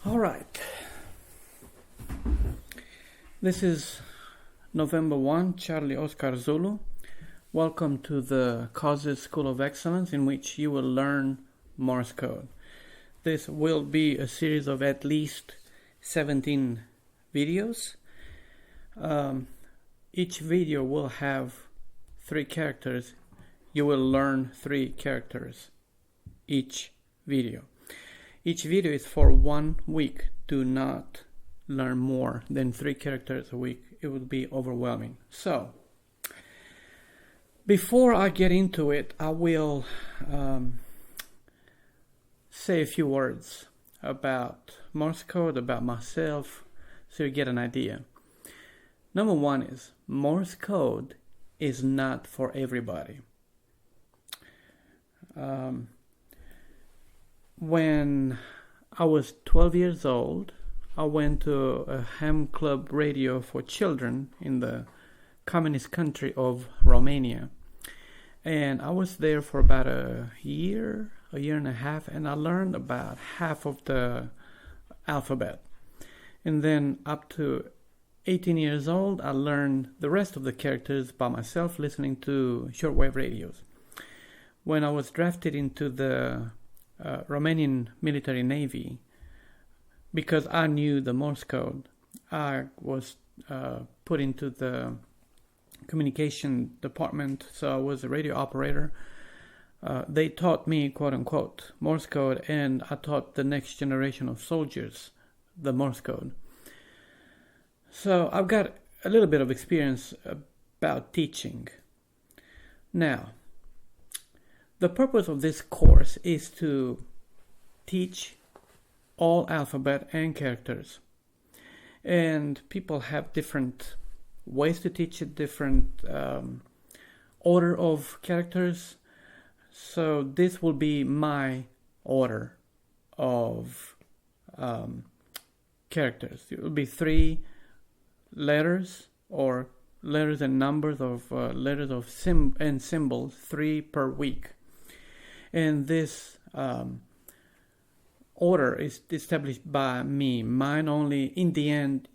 All right. This is November 1, Charlie Oscar Zulu. Welcome to the Causes School of Excellence, in which you will learn Morse Code. This will be a series of at least 17 videos. Each video will have 3 characters. You will learn 3 characters each video. Each video is for 1 week. Do not learn more than 3 characters a week. It would be overwhelming. So, before I get into it, I will say a few words about Morse Code, about myself, so you get an idea. Number 1 is Morse Code is not for everybody. When I was 12 years old, I went to a ham club radio for children in the communist country of Romania. And I was there for about a year and a half, and I learned about half of the alphabet. And then up to 18 years old, I learned the rest of the characters by myself, listening to shortwave radios. When I was drafted into the Romanian military navy, because I knew the Morse code, I was put into the communication department, so I was a radio operator. They taught me, quote unquote, Morse code, and I taught the next generation of soldiers the Morse code. So I've got a little bit of experience about teaching. Now, the purpose of this course is to teach all alphabet and characters. And people have different ways to teach it, different order of characters. So this will be my order of characters. It will be 3 letters, or letters and numbers of letters of and symbols, 3 per week. And this order is established by me, mine only. In the end,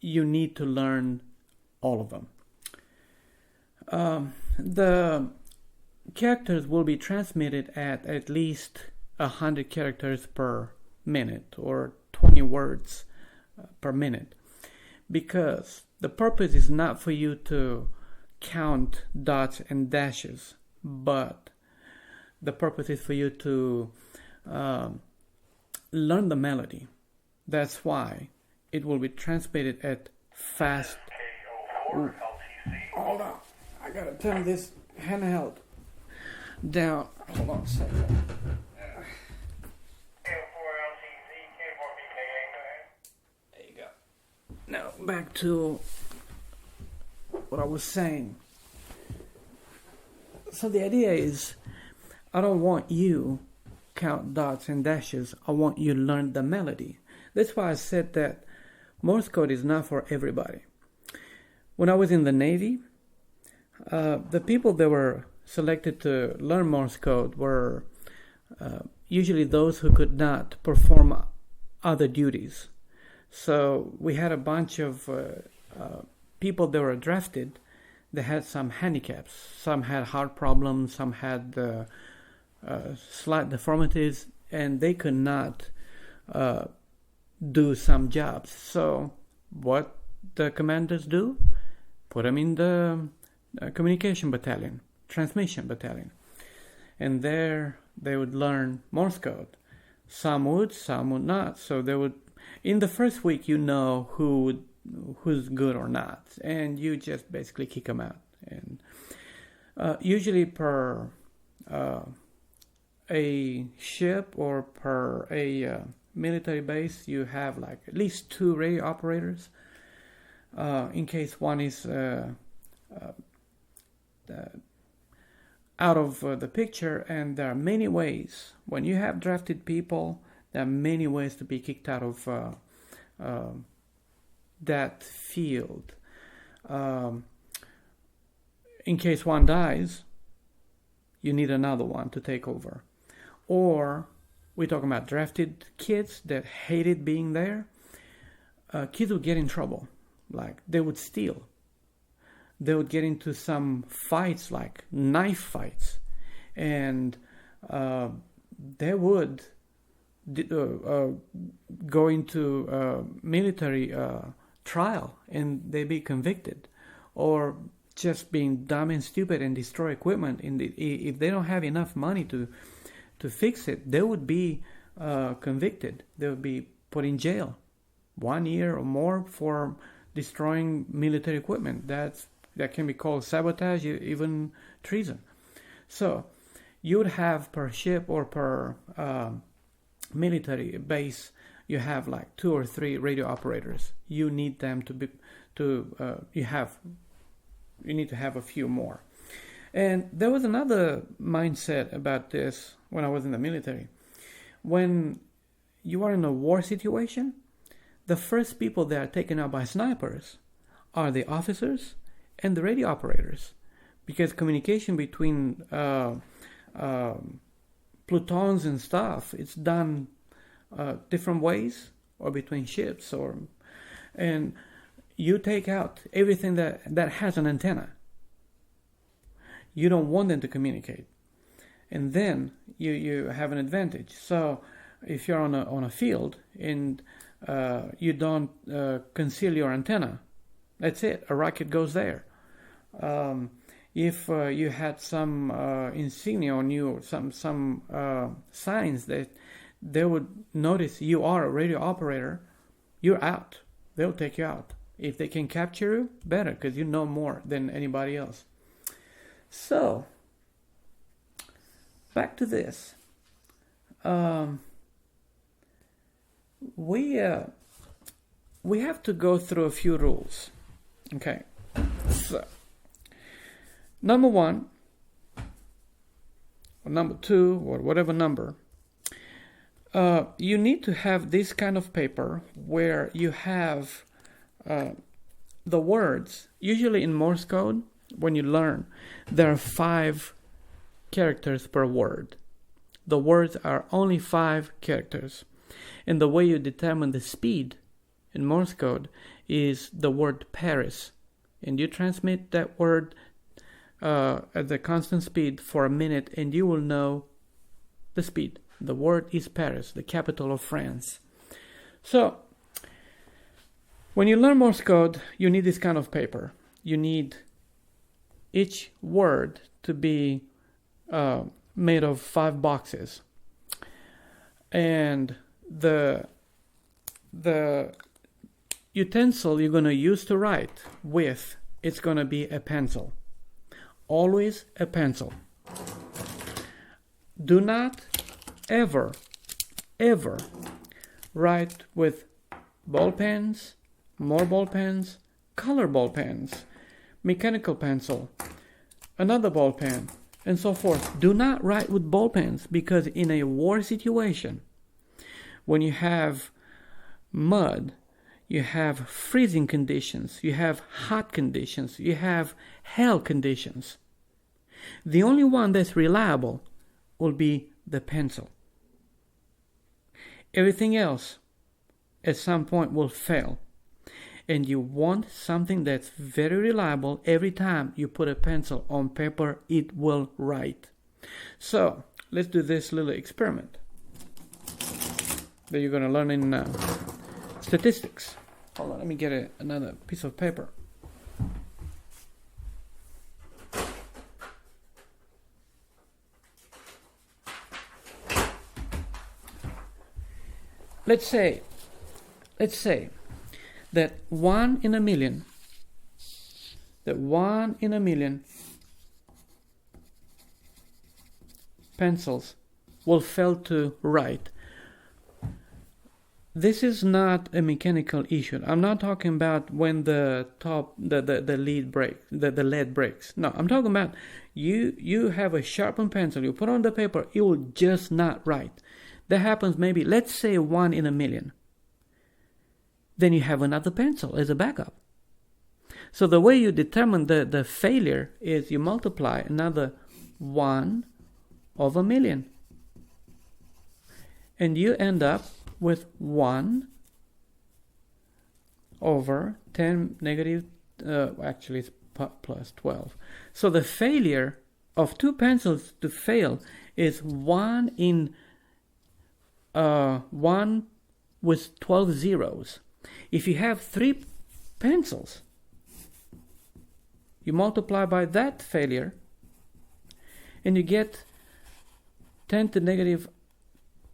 you need to learn all of them. The characters will be transmitted at least 100 characters per minute, or 20 words per minute, because the purpose is not for you to count dots and dashes, but the purpose is for you to learn the melody. That's why it will be transmitted at fast. Hold on, I gotta turn this handheld down. Hold on a second. There you go. Now back to what I was saying. So the idea is, I don't want you count dots and dashes. I want you to learn the melody. That's why I said that Morse code is not for everybody. When I was in the Navy, the people that were selected to learn Morse code were usually those who could not perform other duties. So we had a bunch of people that were drafted that had some handicaps. Some had heart problems, some had slight deformities, and they could not do some jobs. So what the commanders do? Put them in the communication battalion, transmission battalion. And there they would learn Morse code. Some would not. So they would, in the first week, you know who's good or not, and you just basically kick them out. And usually per a ship or per a military base, you have like at least 2 radio operators, in case one is out of the picture. And there are many ways. When you have drafted people, there are many ways to be kicked out of that field. In case one dies, you need another one to take over. Or we're talking about drafted kids that hated being there. Kids would get in trouble. Like, they would steal. They would get into some fights, like knife fights. And they would go into military trial, and they'd be convicted. Or just being dumb and stupid and destroy equipment. If they don't have enough money to fix it, they would be convicted. They would be put in jail 1 year or more for destroying military equipment. That can be called sabotage, even treason. So you would have per ship or per military base, you have like 2 or 3 radio operators. You need them you need to have a few more. And there was another mindset about this when I was in the military. When you are in a war situation, the first people that are taken out by snipers are the officers and the radio operators, because communication between plutons and stuff, it's done different ways, or between ships, and you take out everything that has an antenna. You don't want them to communicate, and then you have an advantage. So if you're on a field and you don't conceal your antenna, that's it. A rocket goes there. If you had some insignia on you, or some signs that they would notice you are a radio operator, you're out. They'll take you out. If they can capture you, better, because you know more than anybody else. So, back to this. We have to go through a few rules. Okay. So, number 1, or number 2, or whatever number, you need to have this kind of paper where you have the words. Usually in Morse Code, when you learn, there are 5 characters per word. The words are only 5 characters. And the way you determine the speed in Morse Code is the word Paris. And you transmit that word at the constant speed for a minute, and you will know the speed. The word is Paris, the capital of France. So, when you learn Morse Code, you need this kind of paper. You need each word to be made of 5 boxes. And the utensil you're going to use to write with, it's going to be a pencil. Always a pencil. Do not ever write with ball pens, more ball pens, color ball pens, mechanical pencil, another ball pen, and so forth. Do not write with ball pens, because in a war situation, when you have mud, you have freezing conditions, you have hot conditions, you have hell conditions, the only one that's reliable will be the pencil. Everything else at some point will fail. And you want something that's very reliable. Every time you put a pencil on paper, it will write. So, let's do this little experiment that you're going to learn in statistics. Hold on, let me get another piece of paper. Let's say that 1 in a million pencils will fail to write. This is not a mechanical issue. I'm not talking about when the lead breaks. No, I'm talking about you have a sharpened pencil, you put on the paper, it will just not write. That happens maybe, let's say 1 in a million. Then you have another pencil as a backup. So the way you determine the failure is you multiply another 1 over a million. and you end up with 1 over 10 negative, actually it's plus 12. So the failure of 2 pencils to fail is 1 in 1 with 12 zeros. If you have 3 pencils, you multiply by that failure and you get 10 to negative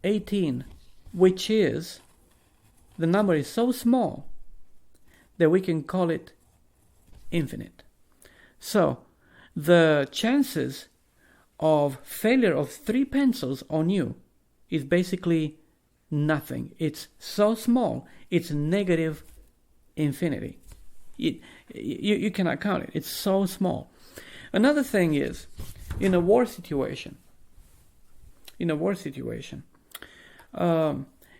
18, which is, the number is so small that we can call it infinite. So the chances of failure of 3 pencils on you is basically nothing. It's so small, it's negative infinity. You cannot count it. It's so small. Another thing is, in a war situation,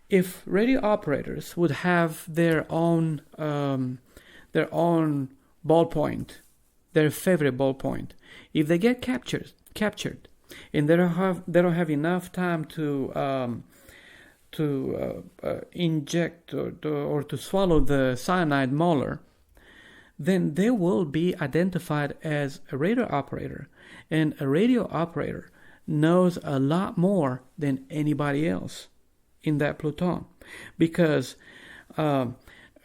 if radio operators would have their own ballpoint, their favorite ballpoint, if they get captured, and they don't have enough time to inject or to swallow the cyanide molar, then they will be identified as a radio operator, and a radio operator knows a lot more than anybody else in that platoon, because a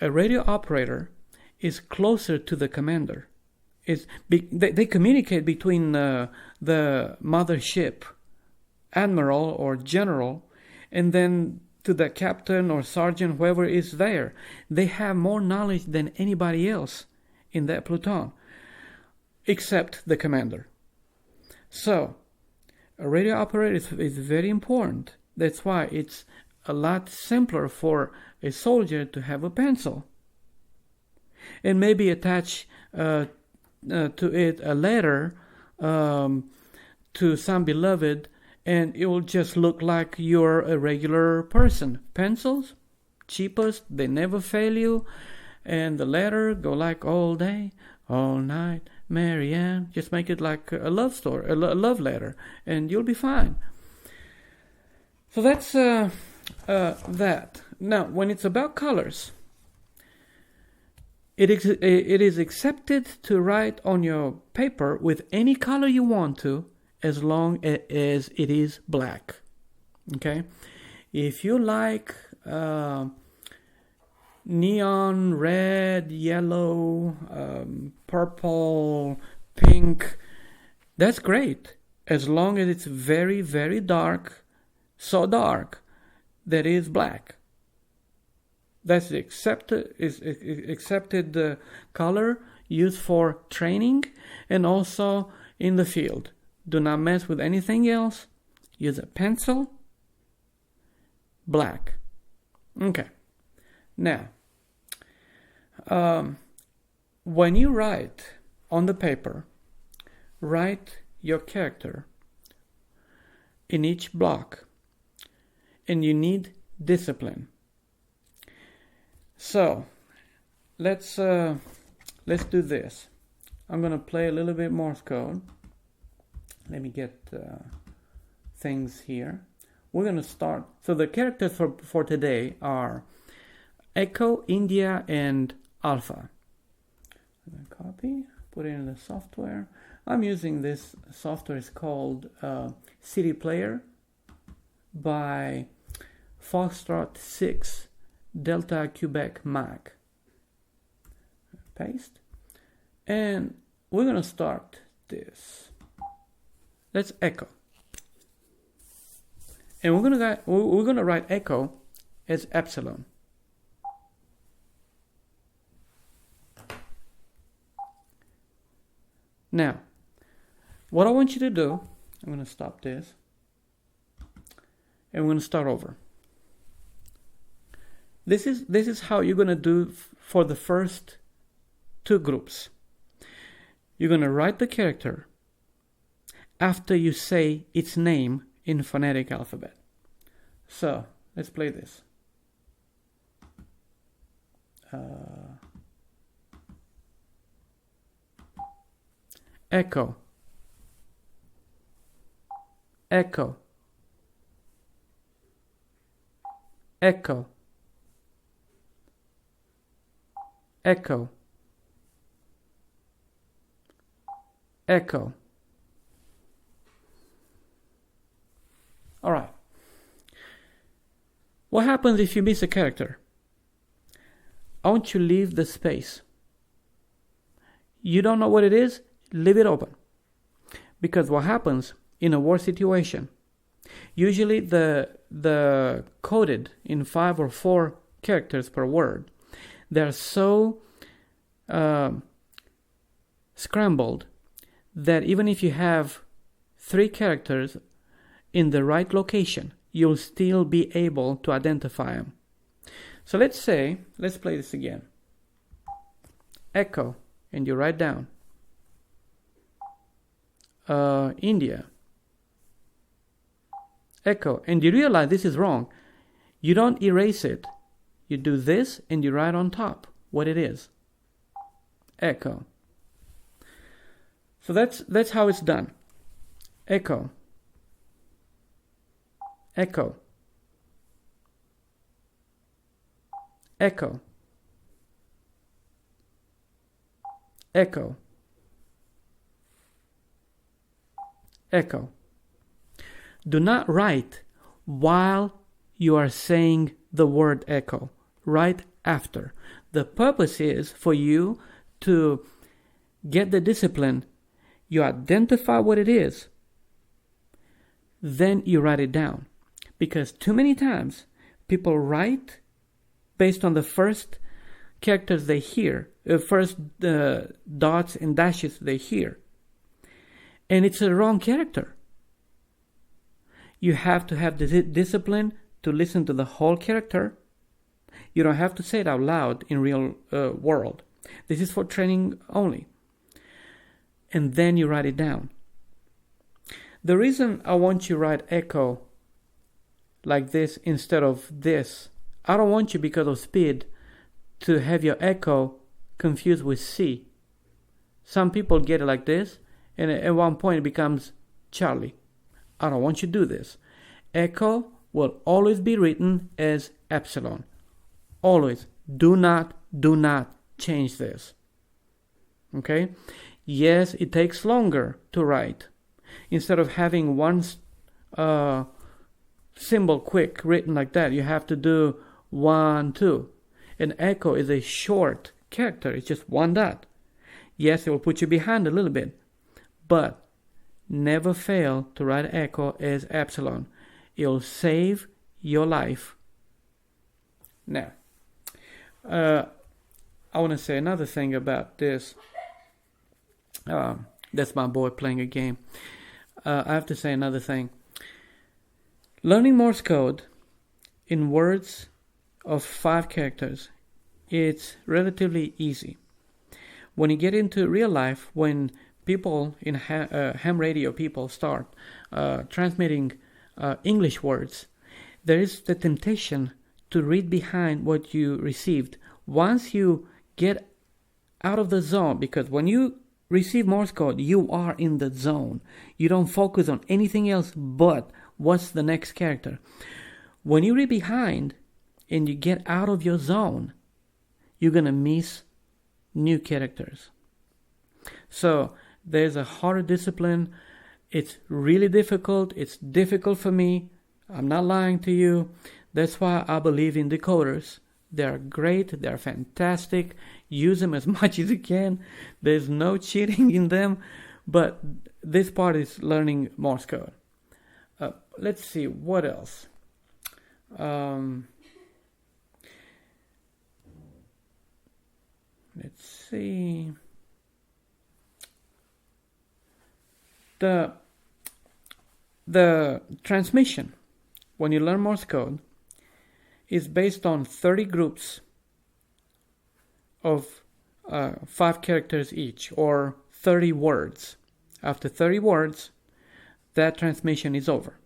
radio operator is closer to the commander. They communicate between the mothership, admiral or general, and then to the captain or sergeant, whoever is there. They have more knowledge than anybody else in that platoon, except the commander. So a radio operator is very important. That's why it's a lot simpler for a soldier to have a pencil and maybe attach to it a letter to some beloved, and it will just look like you're a regular person. Pencils, cheapest, they never fail you, and the letter go like all day, all night, Marianne. Just make it like a love story, a love letter, and you'll be fine. So that's that. Now, when it's about colors, it is accepted to write on your paper with any color you want to, as long as it is black. Okay? If you like neon red, yellow, purple, pink, that's great, as long as it's very, very dark, so dark that is black. That's the accepted color used for training and also in the field. Do not mess with anything else. Use a pencil, black. Okay. Now, when you write on the paper, write your character in each block, and you need discipline. So let's do this. I'm gonna play a little bit Morse code. Let me get things here. We're gonna start. So the characters for today are Echo, India, and Alpha. I'm gonna copy, put it in the software. I'm using this software. It's called CD Player by Foxtrot 6 Delta Quebec Mac. Paste. And we're going to start this. Let's echo. And we're going to write echo as epsilon. Now, what I want you to do, I'm going to stop this, and we're going to start over. This is how you're going to do for the first two groups. You're going to write the character after you say its name in phonetic alphabet. So, let's play this. Echo. Echo. echo, echo, echo. All right. What happens if you miss a character? I want you to leave the space. You don't know what it is? Leave it open. Because what happens in a war situation, usually the coded in 5 or 4 characters per word, they're so scrambled that even if you have 3 characters in the right location, you'll still be able to identify them. So let's play this again. Echo, and you write down India. Echo, and you realize this is wrong. You don't erase it. You do this and you write on top what it is. Echo. So that's how it's done. Echo. Echo. Echo. Echo. Echo. Do not write while you are saying the word echo. Write after. The purpose is for you to get the discipline. You identify what it is. Then you write it down. Because too many times people write based on the first characters they hear, first dots and dashes they hear. And it's a wrong character. You have to have the discipline to listen to the whole character. You don't have to say it out loud in real world. This is for training only. And then you write it down. The reason I want you to write echo like this instead of this, I don't want you, because of speed, to have your echo confused with C. Some people get it like this, and at one point it becomes Charlie. I don't want you to do this. Echo will always be written as epsilon. Always. Do not change this. Okay? Yes, it takes longer to write. Instead of having one symbol quick written like that, you have to do 1, 2. An echo is a short character. It's just one dot. Yes, it will put you behind a little bit, but never fail to write echo as epsilon. It'll save your life. Now, I want to say another thing about this. That's my boy playing a game. I have to say another thing. Learning Morse code in words of 5 characters, it's relatively easy. When you get into real life, when people in ham radio people start transmitting English words, there is the temptation to read behind what you received. Once you get out of the zone, because when you receive Morse code, you are in the zone. You don't focus on anything else but what's the next character. When you read behind and you get out of your zone, you're going to miss new characters. So there's a harder discipline. It's really difficult. It's difficult for me. I'm not lying to you. That's why I believe in decoders. They're great. They're fantastic. Use them as much as you can. There's no cheating in them. But this part is learning Morse code. Let's see. What else? Let's see. The transmission, when you learn Morse code, is based on 30 groups of 5 characters each, or 30 words. After 30 words, that transmission is over.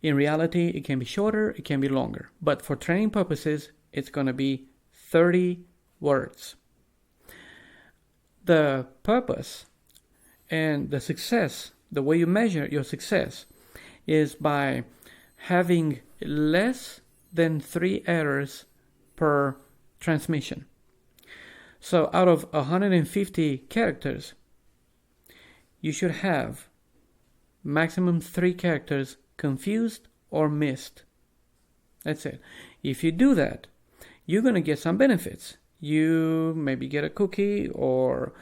In reality, it can be shorter, it can be longer. But for training purposes, it's going to be 30 words. The purpose and the success, the way you measure your success, is by having less than 3 errors per transmission. So out of 150 characters, you should have maximum 3 characters confused or missed. That's it. If you do that, you're going to get some benefits. You maybe get a cookie, or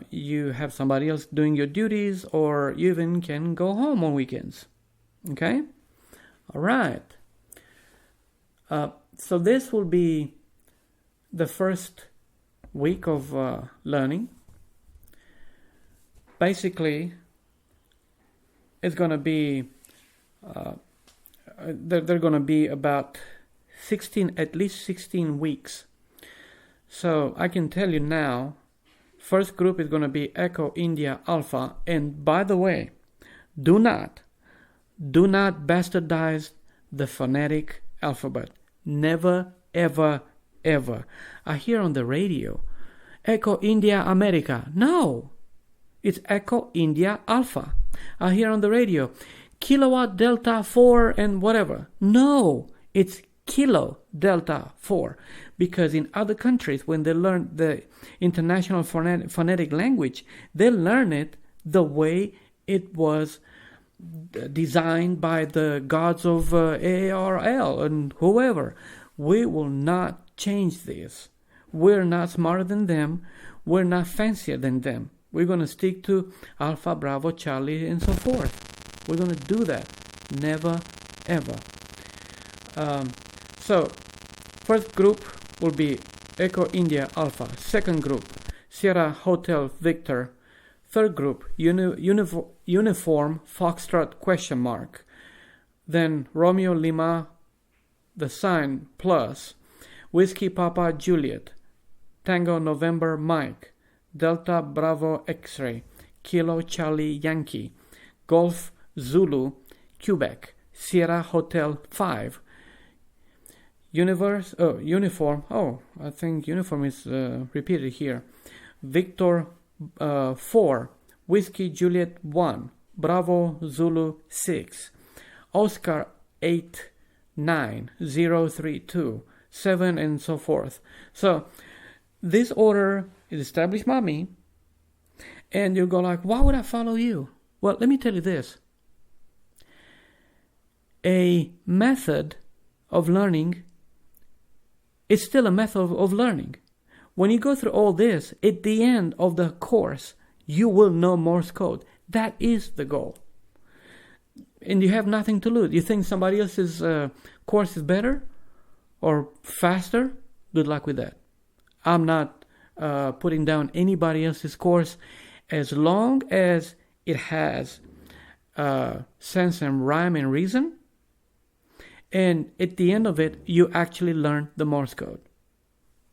you have somebody else doing your duties, or you even can go home on weekends. Okay? All right. So this will be the first week of learning. Basically, it's going to be they're going to be about at least 16 weeks. So I can tell you now, first group is going to be Echo India Alpha. And by the way, do not bastardize the phonetic alphabet. Never, ever, ever. I hear on the radio, Echo India America. No, it's Echo India Alpha. I hear on the radio, Kilowatt Delta 4 and whatever. No, it's Kilo Delta 4. Because in other countries, when they learn the international phonetic language, they learn it the way it was designed by the gods of ARL and whoever. We will not change this. We're not smarter than them. We're not fancier than them. We're going to stick to Alpha, Bravo, Charlie, and so forth. We're going to do that. Never, ever. So, first group will be Echo India Alpha. Second group, Sierra Hotel Victor. Third group, Uniform Foxtrot ? Then Romeo Lima, the sign plus, Whiskey Papa Juliet, Tango November Mike, Delta Bravo X-Ray, Kilo Charlie Yankee, Golf Zulu Quebec, Sierra Hotel 5, Uniform, I think uniform is repeated here, Victor 4, Whiskey Juliet 1, Bravo Zulu 6, Oscar 8, 9, 0, 3, 2, 7, and so forth. So this order is established by me, and you go like, why would I follow you? Well, let me tell you this. A method of learning is still a method of learning. When you go through all this, at the end of the course, you will know Morse code. That is the goal. And you have nothing to lose. You think somebody else's course is better or faster? Good luck with that. I'm not putting down anybody else's course as long as it has sense and rhyme and reason. And at the end of it, you actually learn the Morse code.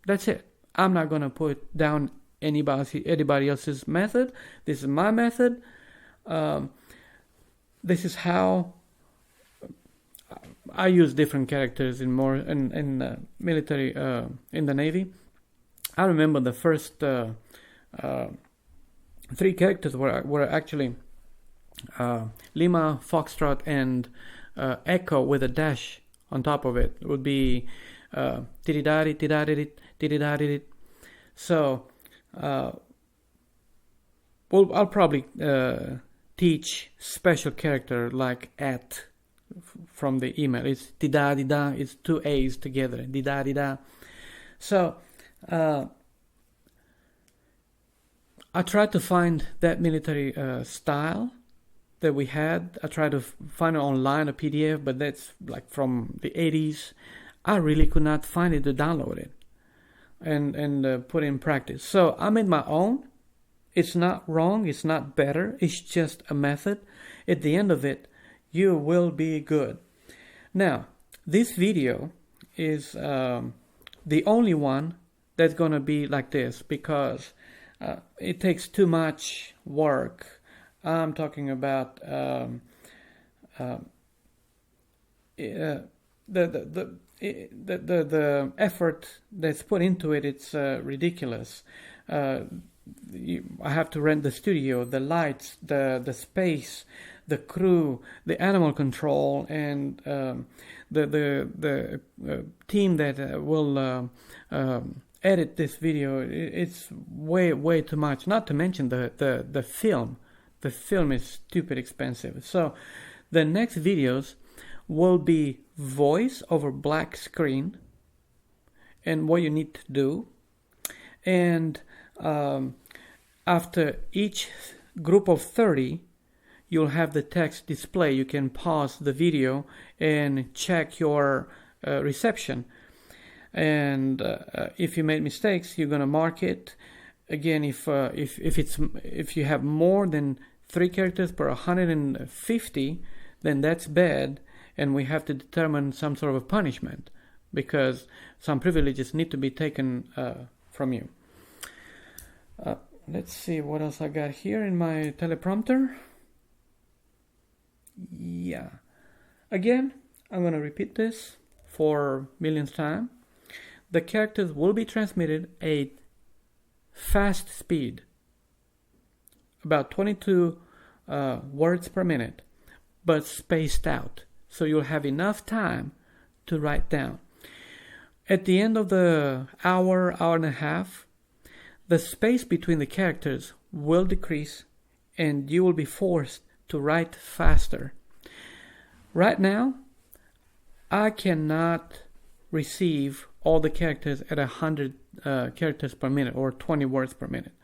That's it. I'm not going to put down anybody else's method. This is my method. This is how I use different characters in military, in the Navy. I remember the first 3 characters were actually Lima, Foxtrot, and Echo with a dash on top of it. It would be tididari, tididari, tididari. So I'll probably teach special character like at from the email. It's dida. It's 2 A's together. Dida. So I tried to find that military style that we had. I tried to find it online, a PDF, but that's like from the 80s. I really could not find it to download it and put it in practice. So I made my own. It's not wrong. It's not better. It's just a method. At the end of it, you will be good. Now, this video is the only one that's going to be like this because it takes too much work. I'm talking about the effort that's put into it. It's ridiculous. I have to rent the studio, the lights, the space, the crew, the animal control, and the team that will edit this video. It's way too much. Not to mention the film. The film is stupid expensive. So the next videos will be voice over black screen and what you need to do. And after each group of 30, you'll have the text display. You can pause the video and check your reception. And if you made mistakes, you're gonna mark it. Again, if you have more than 3 characters per 150, then that's bad, and we have to determine some sort of a punishment because some privileges need to be taken from you. Let's see what else I got here in my teleprompter. Yeah. Again, I'm going to repeat this for millionth time. The characters will be transmitted at fast speed, about 22 words per minute, but spaced out. So you'll have enough time to write down. At the end of the hour and a half, the space between the characters will decrease and you will be forced to write faster. Right now, I cannot receive all the characters at 100 characters per minute or 20 words per minute.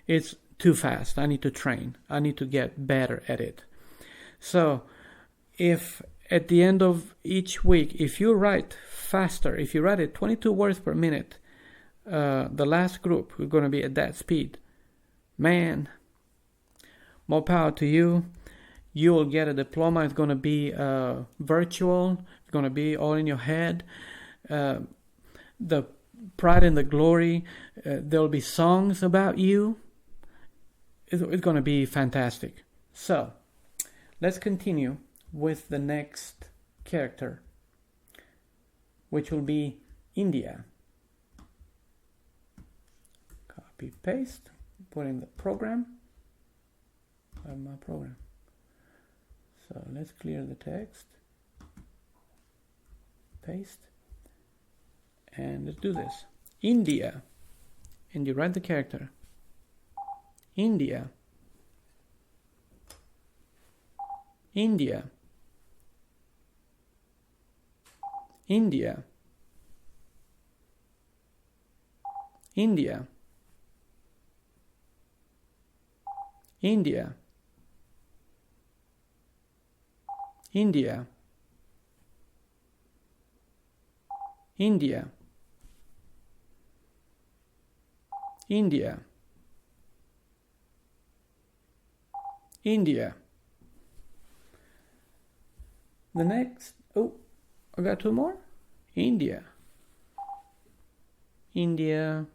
It's too fast. I need to train. I need to get better at it. So if at the end of each week, if you write faster, if you write at 22 words per minute, the last group is going to be at that speed. Man, more power to you. You will get a diploma. It's going to be virtual. It's going to be all in your head. The pride and the glory. There will be songs about you. It's going to be fantastic. So, let's continue with the next character, which will be India. Copy, paste, put in the program. I have my program. So let's clear the text. Paste. And let's do this. India. And you write the character. India. India. India. India. India. India. India. India. India. The next, I got 2 more. India. India.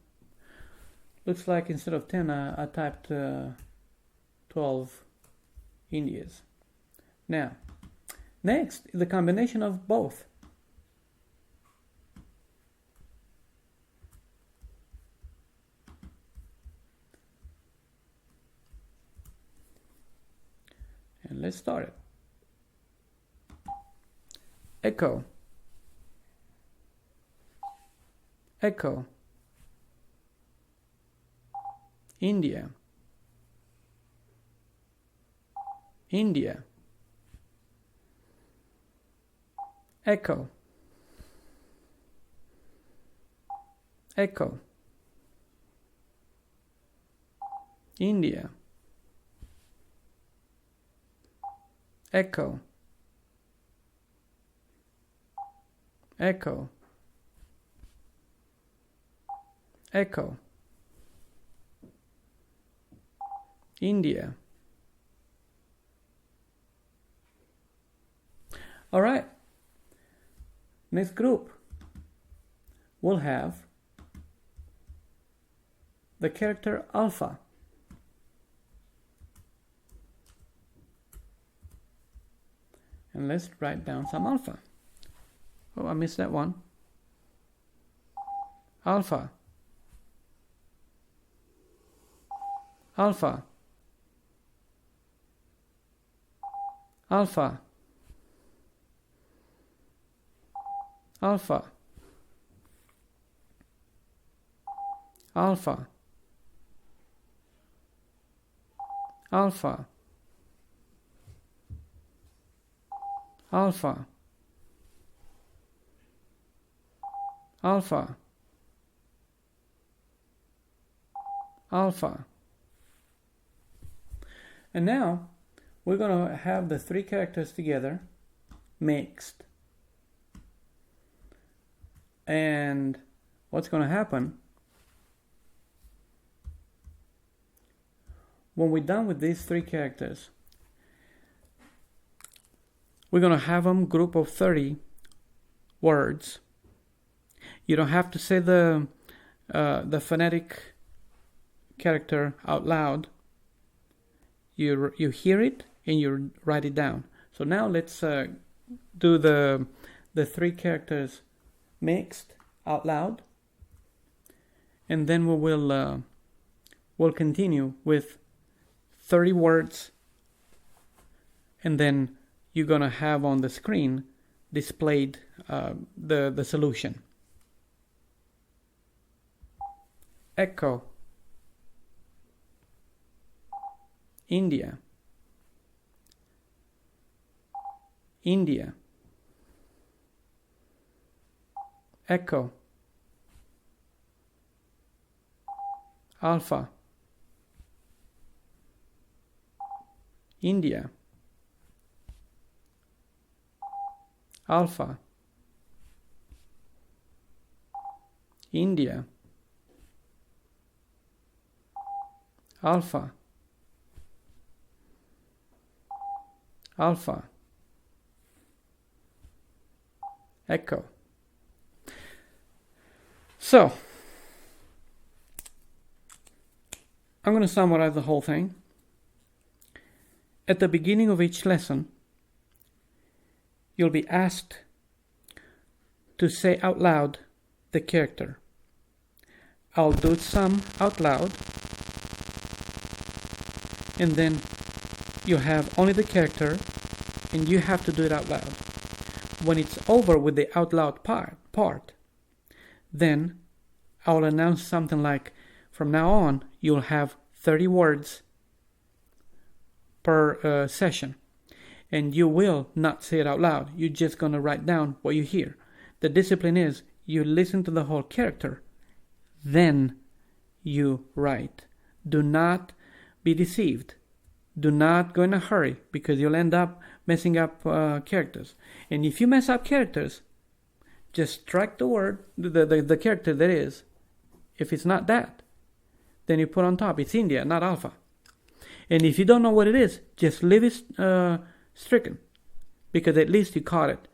Looks like instead of 10, I typed 12 Indias. Now, next is the combination of both. And let's start it. Echo. Echo. India. India. Echo. Echo. India. Echo. Echo. Echo. India. All right. Next group will have the character alpha. And let's write down some alpha. Oh, I missed that one. Alpha. Alpha. alpha, alpha, alpha, alpha, alpha, alpha, alpha. And now we're going to have the three characters together mixed. And what's going to happen when we're done with these three characters, we're going to have them group of 30 words. You don't have to say the phonetic character out loud. You hear it and you write it down. So now let's do the three characters mixed out loud, and then we'll continue with 30 words, and then you're gonna have on the screen displayed the solution. Echo, India, India, echo, alpha, India, alpha, India, alpha, alpha, echo. So, I'm going to summarize the whole thing. At the beginning of each lesson, you'll be asked to say out loud the character. I'll do some out loud, and then you have only the character, and you have to do it out loud. When it's over with the out loud part, then I'll announce something like, from now on, you'll have 30 words per session, and you will not say it out loud. You're just going to write down what you hear. The discipline is you listen to the whole character, then you write. Do not be deceived. Do not go in a hurry, because you'll end up messing up characters. And if you mess up characters, just strike the word, the character that is. If it's not that, then you put on top, it's India, not alpha. And if you don't know what it is, just leave it stricken, because at least you caught it.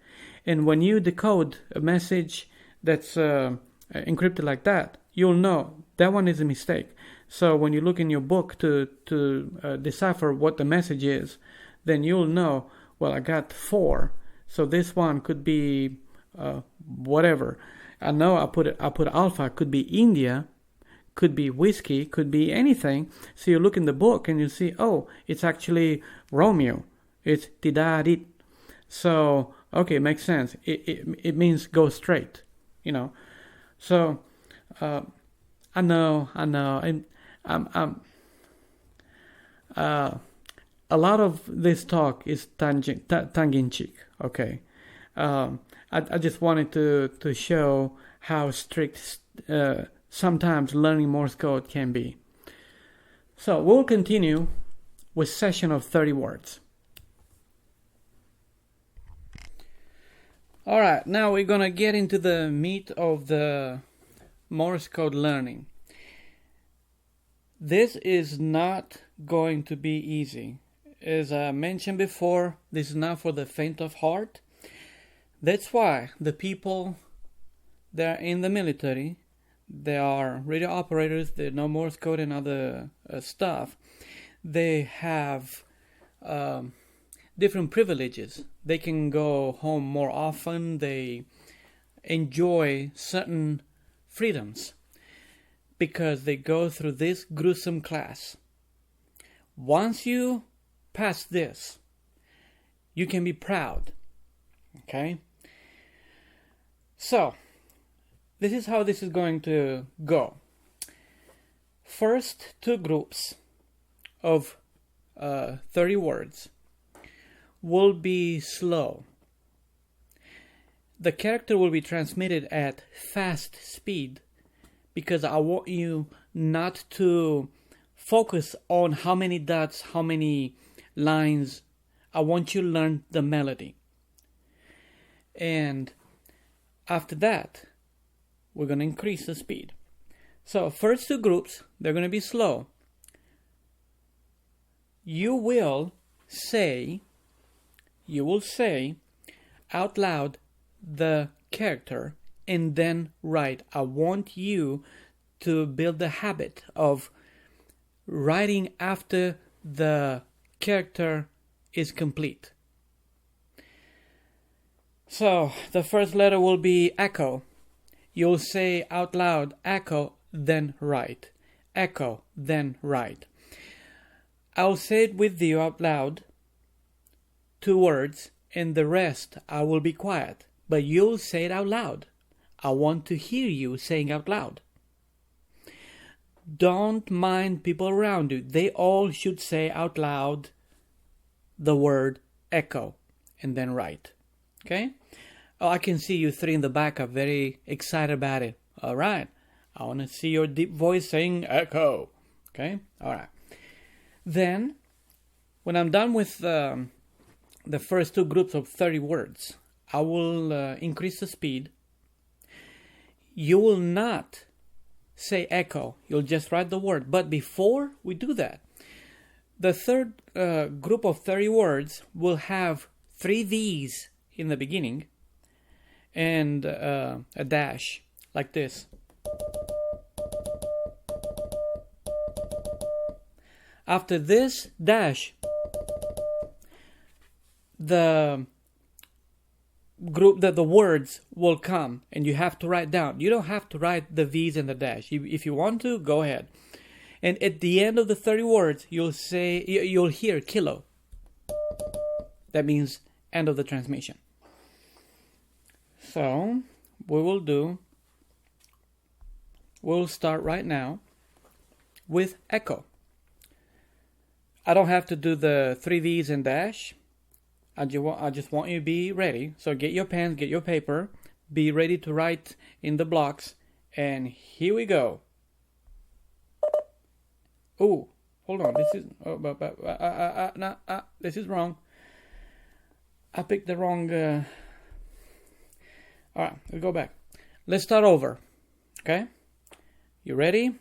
And when you decode a message that's encrypted like that, you'll know that one is a mistake. So when you look in your book to decipher what the message is, then you'll know, well, I got 4, so this one could be whatever. I know I put alpha, could be India, could be whiskey, could be anything. So you look in the book and you see, oh, it's actually Romeo. It's Tidarit. So, okay, it makes sense. It means go straight, you know. So, I know. A lot of this talk is tongue-in-cheek, okay. I just wanted to show how strict sometimes learning Morse code can be. So we'll continue with session of 30 words. Alright, now we're gonna get into the meat of the Morse code learning. This is not going to be easy. As I mentioned before, this is not for the faint of heart. That's why the people that are in the military, they are radio operators, they know Morse code and other stuff. They have different privileges. They can go home more often. They enjoy certain freedoms because they go through this gruesome class. Once you pass this, You can be proud. Okay? So, this is how this is going to go. First two groups of 30 words will be slow. The character will be transmitted at fast speed because I want you not to focus on how many dots, how many lines. I want you to learn the melody. And after that, we're going to increase the speed. So first two groups, they're going to be slow. You will say out loud the character and then write. I want you to build the habit of writing after the character is complete. So the first letter will be echo. You'll say out loud echo, then write. Echo, then write. I'll say it with you out loud, 2 words, and the rest I will be quiet. But you'll say it out loud. I want to hear you saying out loud. Don't mind people around you. They all should say out loud the word echo and then write. Okay? Oh, I can see you 3 in the back are very excited about it. All right. I want to see your deep voice saying echo. Okay? All right. Then, when I'm done with the first 2 groups of 30 words, I will increase the speed. You will not say echo. You'll just write the word. But before we do that, the third group of 30 words will have 3 V's in the beginning and a dash like this. After this dash, the group that the words will come and you have to write down. You don't have to write the V's and the dash. If you want to, go ahead. And at the end of the 30 words, you'll hear kilo. That means end of the transmission. So, we'll start right now with echo. I don't have to do the 3 V's and dash. I just want you to be ready. So get your pens, get your paper, be ready to write in the blocks, and here we go. Oh, hold on. This is wrong. I picked the wrong. All right, let's go back. Let's start over. Okay, you ready?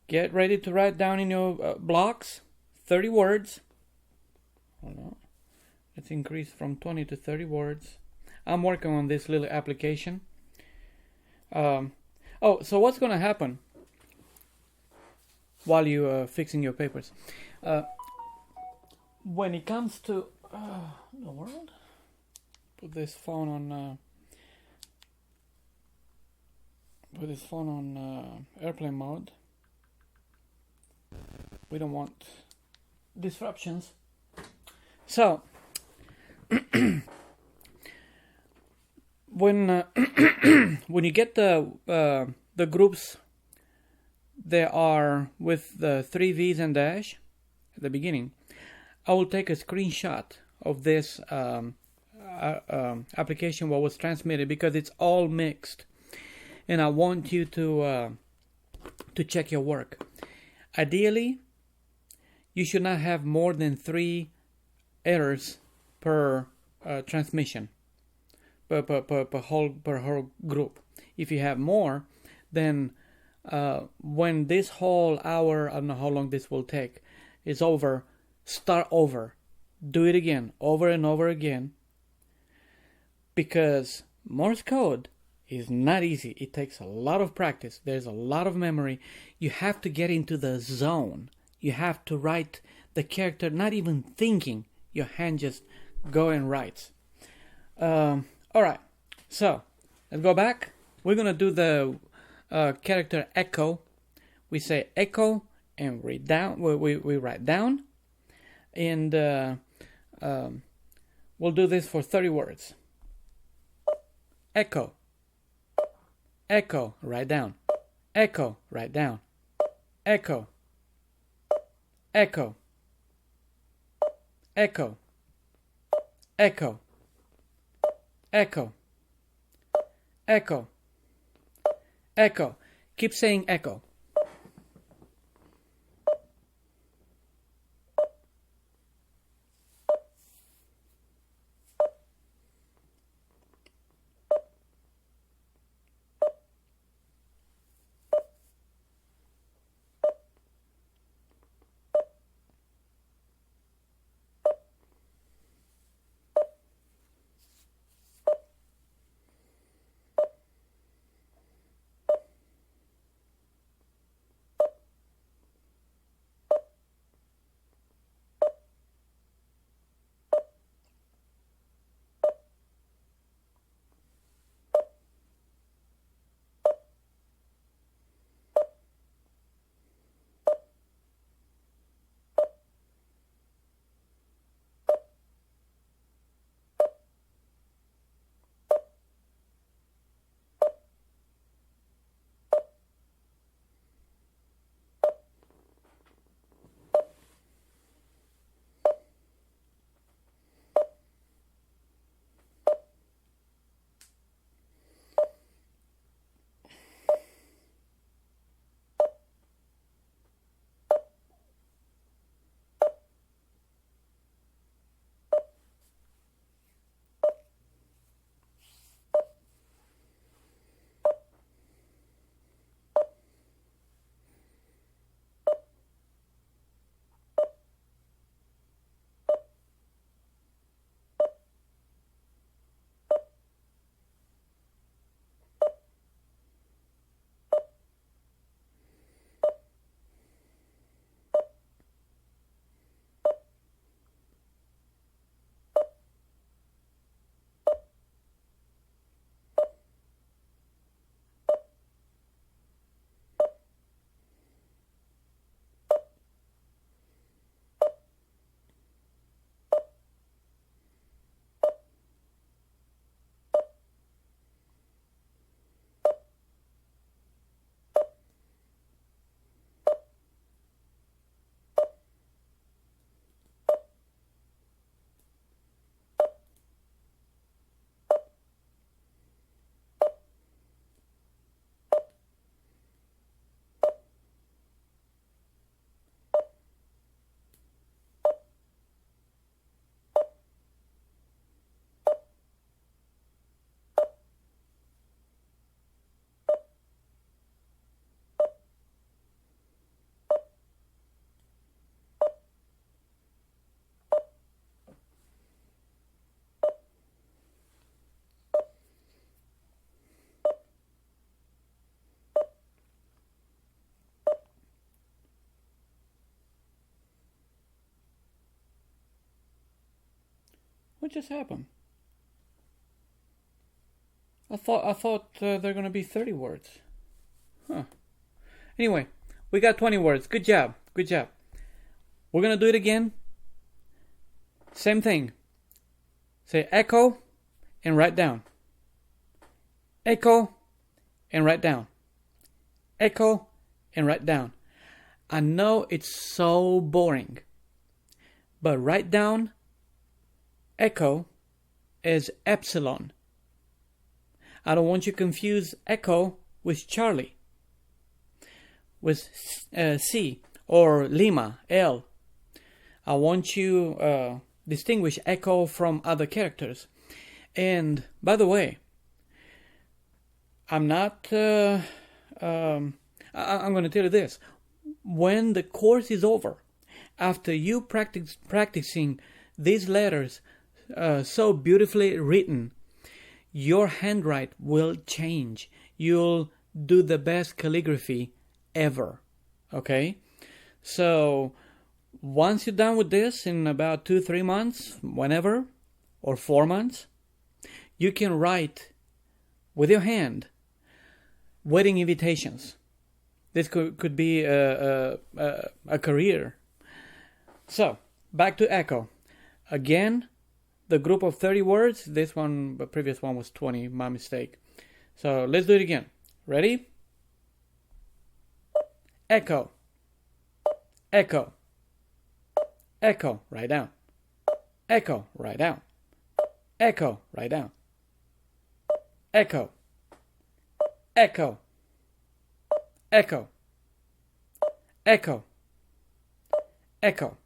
Get ready to write down in your blocks 30 words. Hold on. Let's increase from 20 to 30 words. I'm working on this little application. So what's going to happen while you're fixing your papers? When it comes to... the world? Put this phone on airplane mode. We don't want disruptions. So, when you get the groups, they are with the 3 V's and dash at the beginning. I will take a screenshot of this application what was transmitted because it's all mixed, and I want you to check your work. Ideally, you should not have more than 3 errors per transmission, per whole group. If you have more, then when this whole hour, I don't know how long this will take, is over, start over. Do it again, over and over again, because Morse code is not easy. It takes a lot of practice. There's a lot of memory. You have to get into the zone. You have to write the character, not even thinking. Your hand just go and writes. All right. So let's go back. We're gonna do the character echo. We say echo and read down. We write down, and We'll do this for 30 words. Echo. Echo, write down. Echo, write down. Echo. Echo. Echo. Echo. Echo. Echo. Echo. Keep saying echo. What just happened? I thought they're gonna be 30 words. Huh. Anyway, we got 20 words. Good job. Good job. We're gonna do it again. Same thing. Say echo and write down. Echo and write down. Echo and write down. I know it's so boring, but write down echo is epsilon. I don't want you to confuse echo with Charlie, with C or Lima, L. I want you distinguish echo from other characters. And by the way, I'm not. I'm going to tell you this: when the course is over, after you practicing these letters so beautifully written, your handwriting will change. You'll do the best calligraphy ever. Okay? So once you're done with this in about 2-3 months, whenever, or 4 months, you can write with your hand wedding invitations. This could be a career. So back to echo. Again, the group of 30 words. This one, the previous one was 20, my mistake. So let's do it again. Ready? Echo. Echo. Echo. Write down. Echo. Write down. Echo. Write down. Echo. Echo. Echo. Echo. Echo.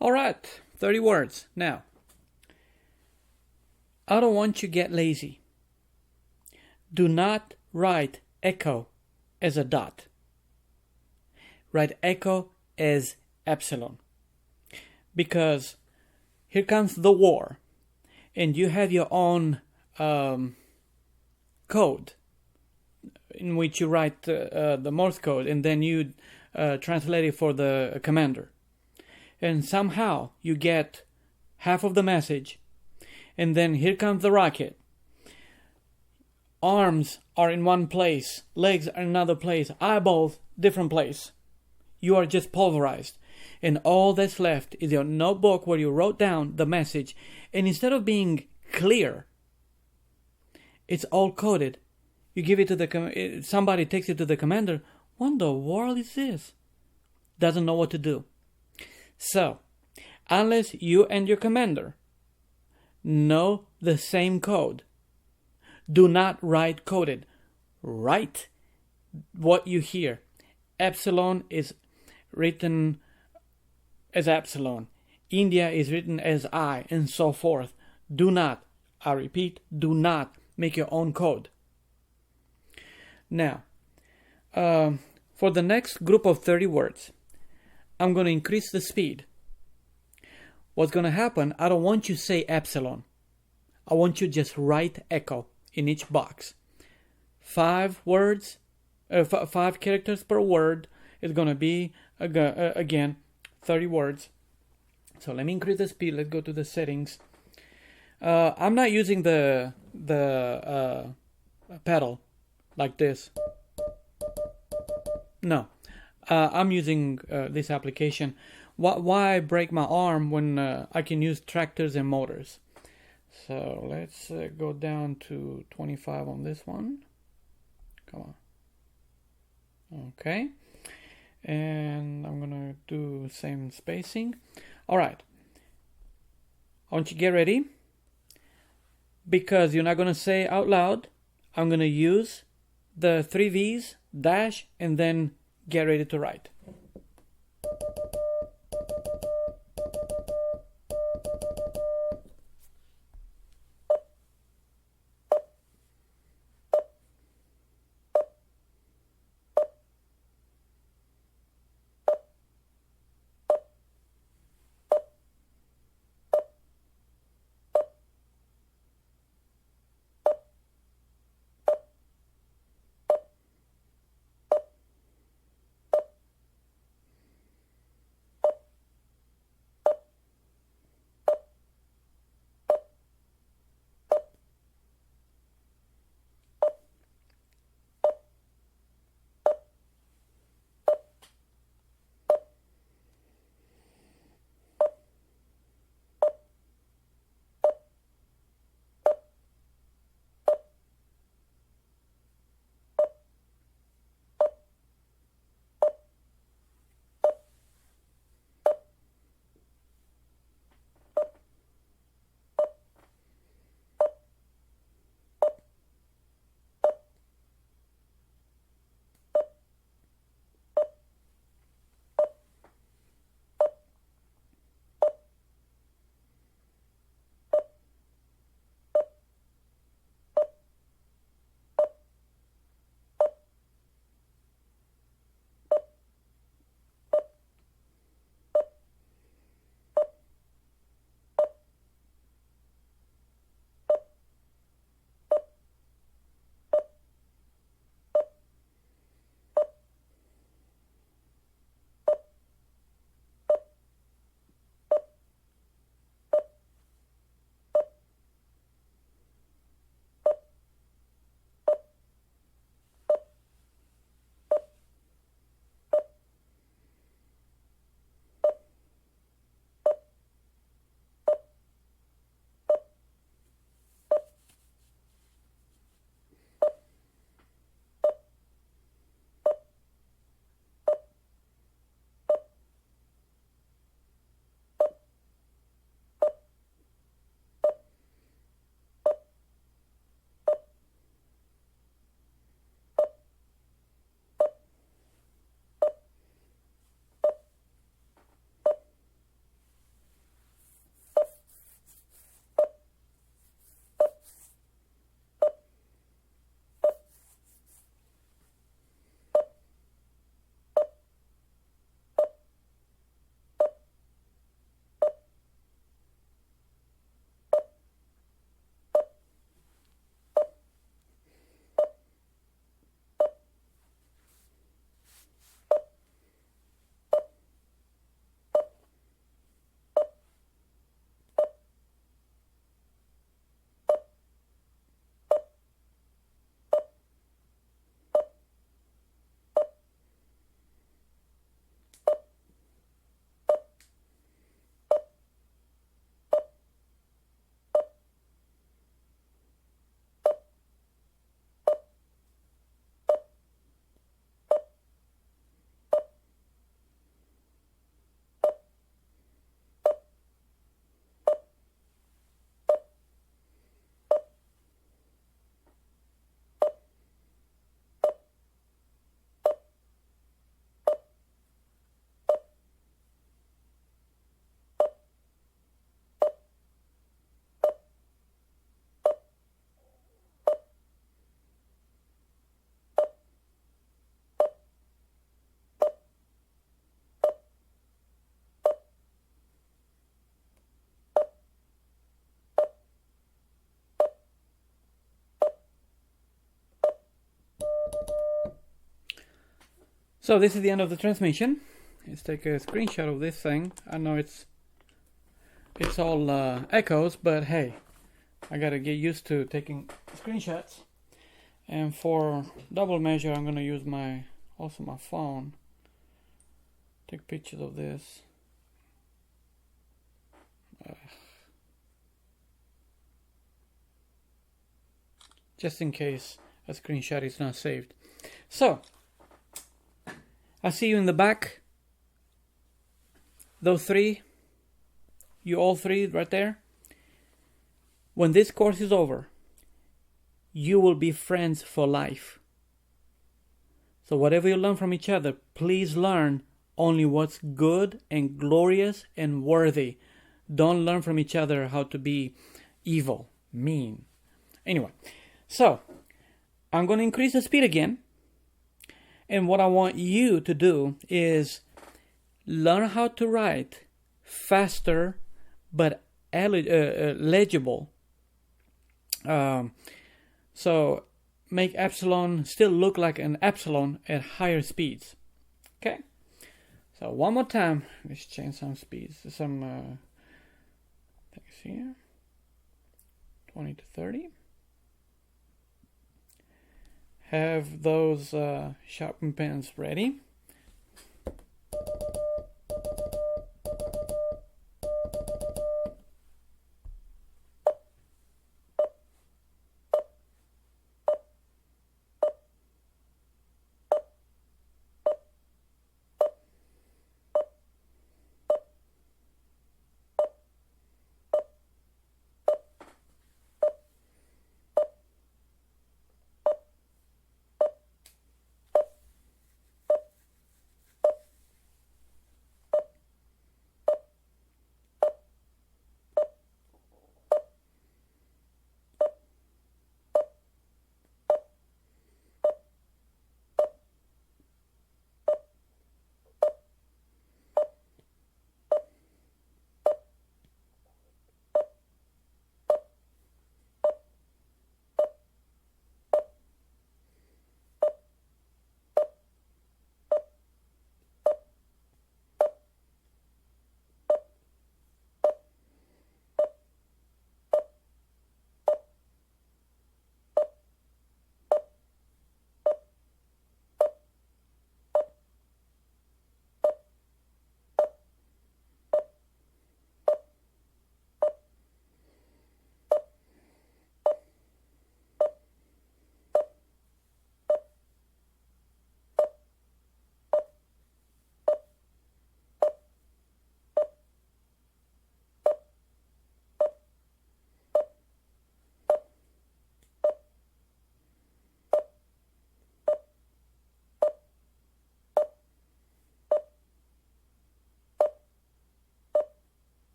All right, 30 words. Now, I don't want you to get lazy. Do not write echo as a dot. Write echo as epsilon. Because here comes the war, and you have your own code in which you write the Morse code, and then you translate it for the commander. And somehow you get half of the message, and then here comes the rocket. Arms are in one place, legs are in another place, eyeballs different place. You are just pulverized. And all that's left is your notebook where you wrote down the message. And instead of being clear, it's all coded. You give it to somebody takes it to the commander. What in the world is this? Doesn't know what to do. So, unless you and your commander know the same code, do not write coded. Write what you hear. Epsilon is written as epsilon. India is written as I, and so forth. Do not, I repeat, do not make your own code. Now, for the next group of 30 words, I'm going to increase the speed. What's going to happen, I don't want you to say epsilon. I want you to just write echo in each box. 5 words, 5 characters per word is going to be, again, 30 words. So let me increase the speed. Let's go to the settings. I'm not using the pedal like this. No. I'm using this application. Why break my arm when I can use tractors and motors? So let's go down to 25 on this one. Come on. Okay. And I'm going to do same spacing. All right. I want you to get ready. Because you're not going to say out loud, I'm going to use the 3 V's, dash, and then get ready to write. So this is the end of the transmission. Let's take a screenshot of this thing. I know it's all echoes, but hey, I gotta get used to taking screenshots. And for double measure, I'm gonna use my phone. Take pictures of this. Just in case a screenshot is not saved. So, I'll see you in the back. Those three, you all three right there. When this course is over, you will be friends for life. So whatever you learn from each other, please learn only what's good and glorious and worthy. Don't learn from each other how to be evil, mean. Anyway, so I'm going to increase the speed again. And what I want you to do is learn how to write faster but legible. So make epsilon still look like an epsilon at higher speeds. Okay? So one more time. Let's change some speeds. Some things here. 20 to 30. Have those sharpened pens ready.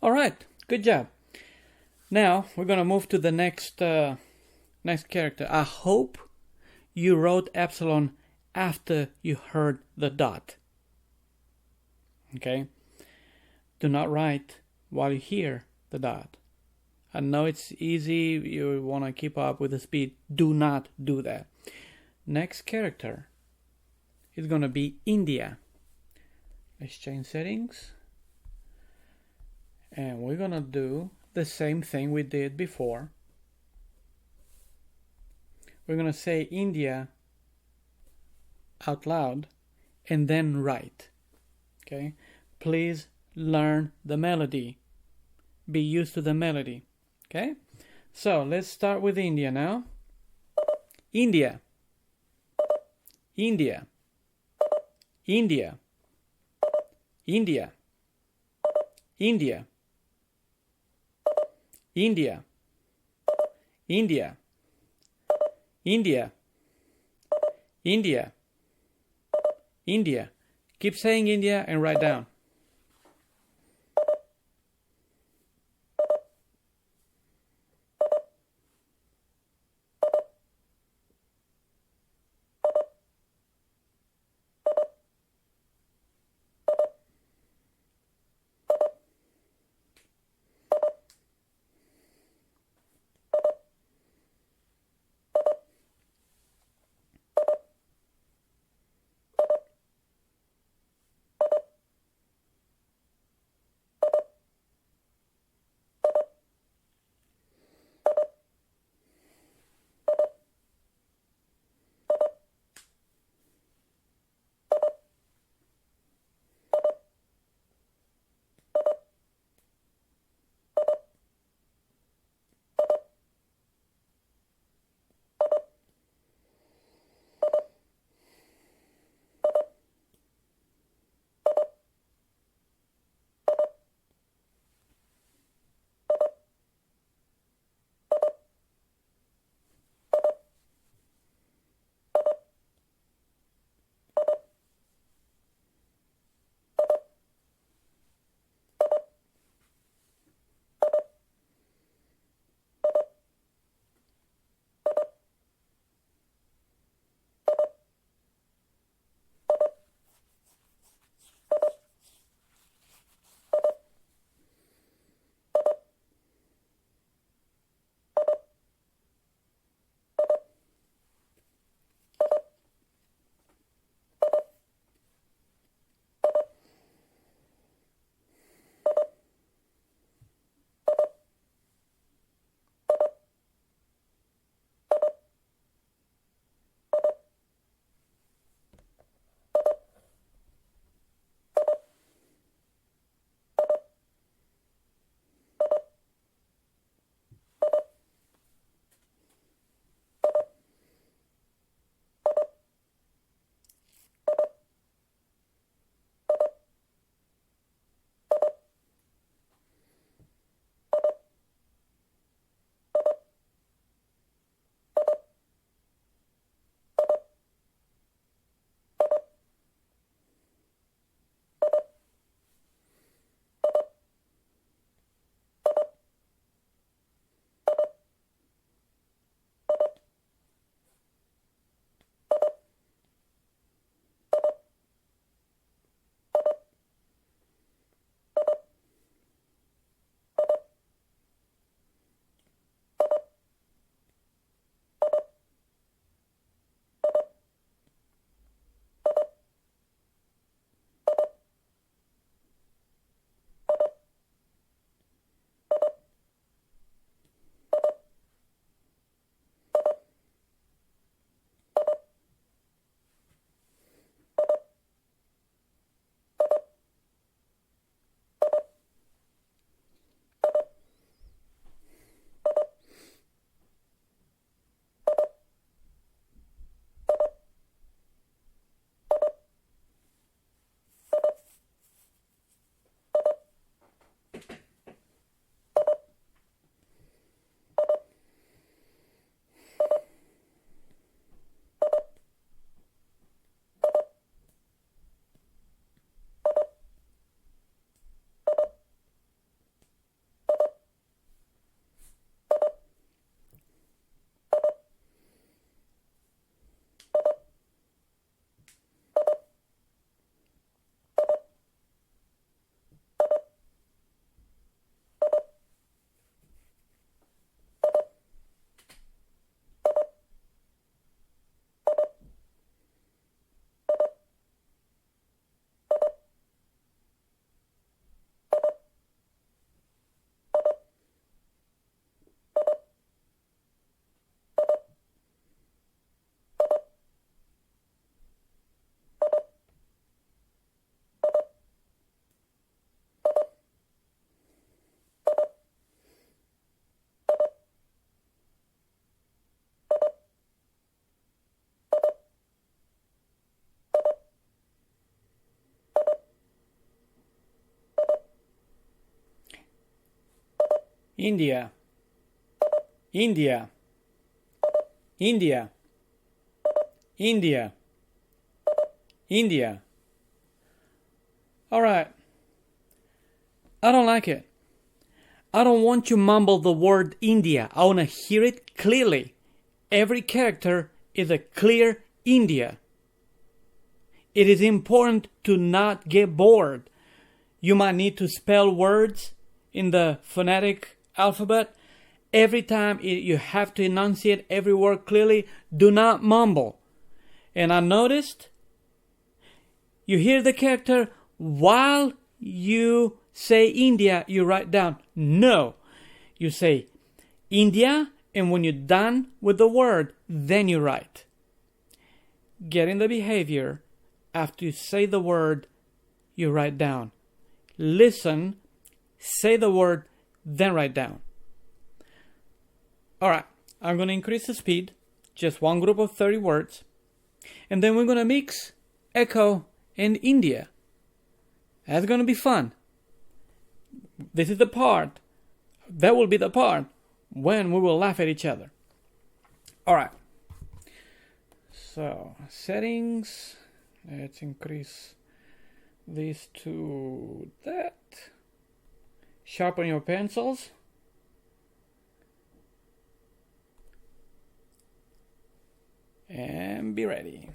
All right, good job. Now we're gonna move to the next character. I hope you wrote epsilon after you heard the dot. Okay, Do not write while you hear the dot. I know it's easy, you want to keep up with the speed. Do not do that. Next character is going to be India. Let's change settings. And we're going to do the same thing we did before. We're going to say India out loud and then write. Okay? Please learn the melody. Be used to the melody. Okay? So let's start with India now. India. India. India. India. India. India. India. India. India. India. Keep saying India and write down. India, India, India, India, India. All right. I don't like it. I don't want you to mumble the word India. I want to hear it clearly. Every character is a clear India. It is important to not get bored. You might need to spell words in the phonetic alphabet. Every time you have to enunciate every word clearly. Do not mumble. And I noticed you hear the character while you say India, you write down. No. You say India, and when you're done with the word, then you write. Get in the behavior. After you say the word, you write down. Listen, say the word, then write down. All right, I'm going to increase the speed, just one group of 30 words, and then we're going to mix Echo and India. That's going to be fun. This is the part, that will be the part when we will laugh at each other. All right, so settings, let's increase this to that. Sharpen your pencils. And be ready.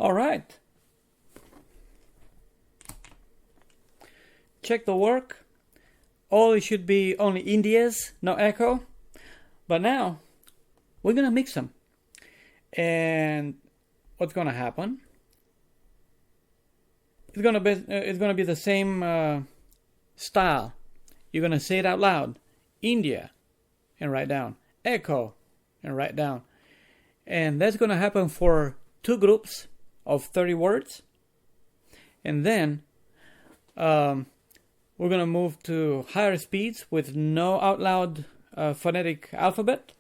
All right. Check the work. All it should be only Indias, no echo. But now we're gonna mix them. And what's gonna happen? It's gonna be the same style. You're gonna say it out loud. India, and write down. Echo, and write down. And that's gonna happen for 2 groups of 30 words. And then we're going to move to higher speeds with no out loud phonetic alphabet.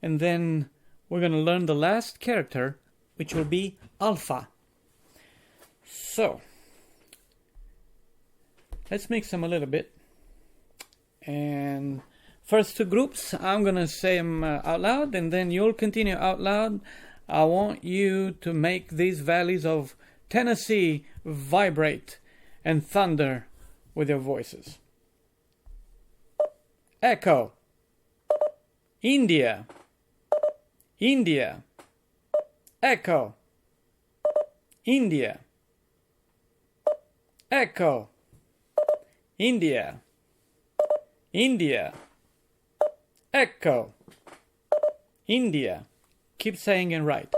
And then we're going to learn the last character, which will be alpha. So, let's mix them a little bit. And first 2 groups, I'm going to say them out loud, and then you'll continue out loud. I want you to make these valleys of Tennessee vibrate and thunder with your voices. Echo. India. India. Echo. India. Echo. India. India. Echo. India. Keep saying and write.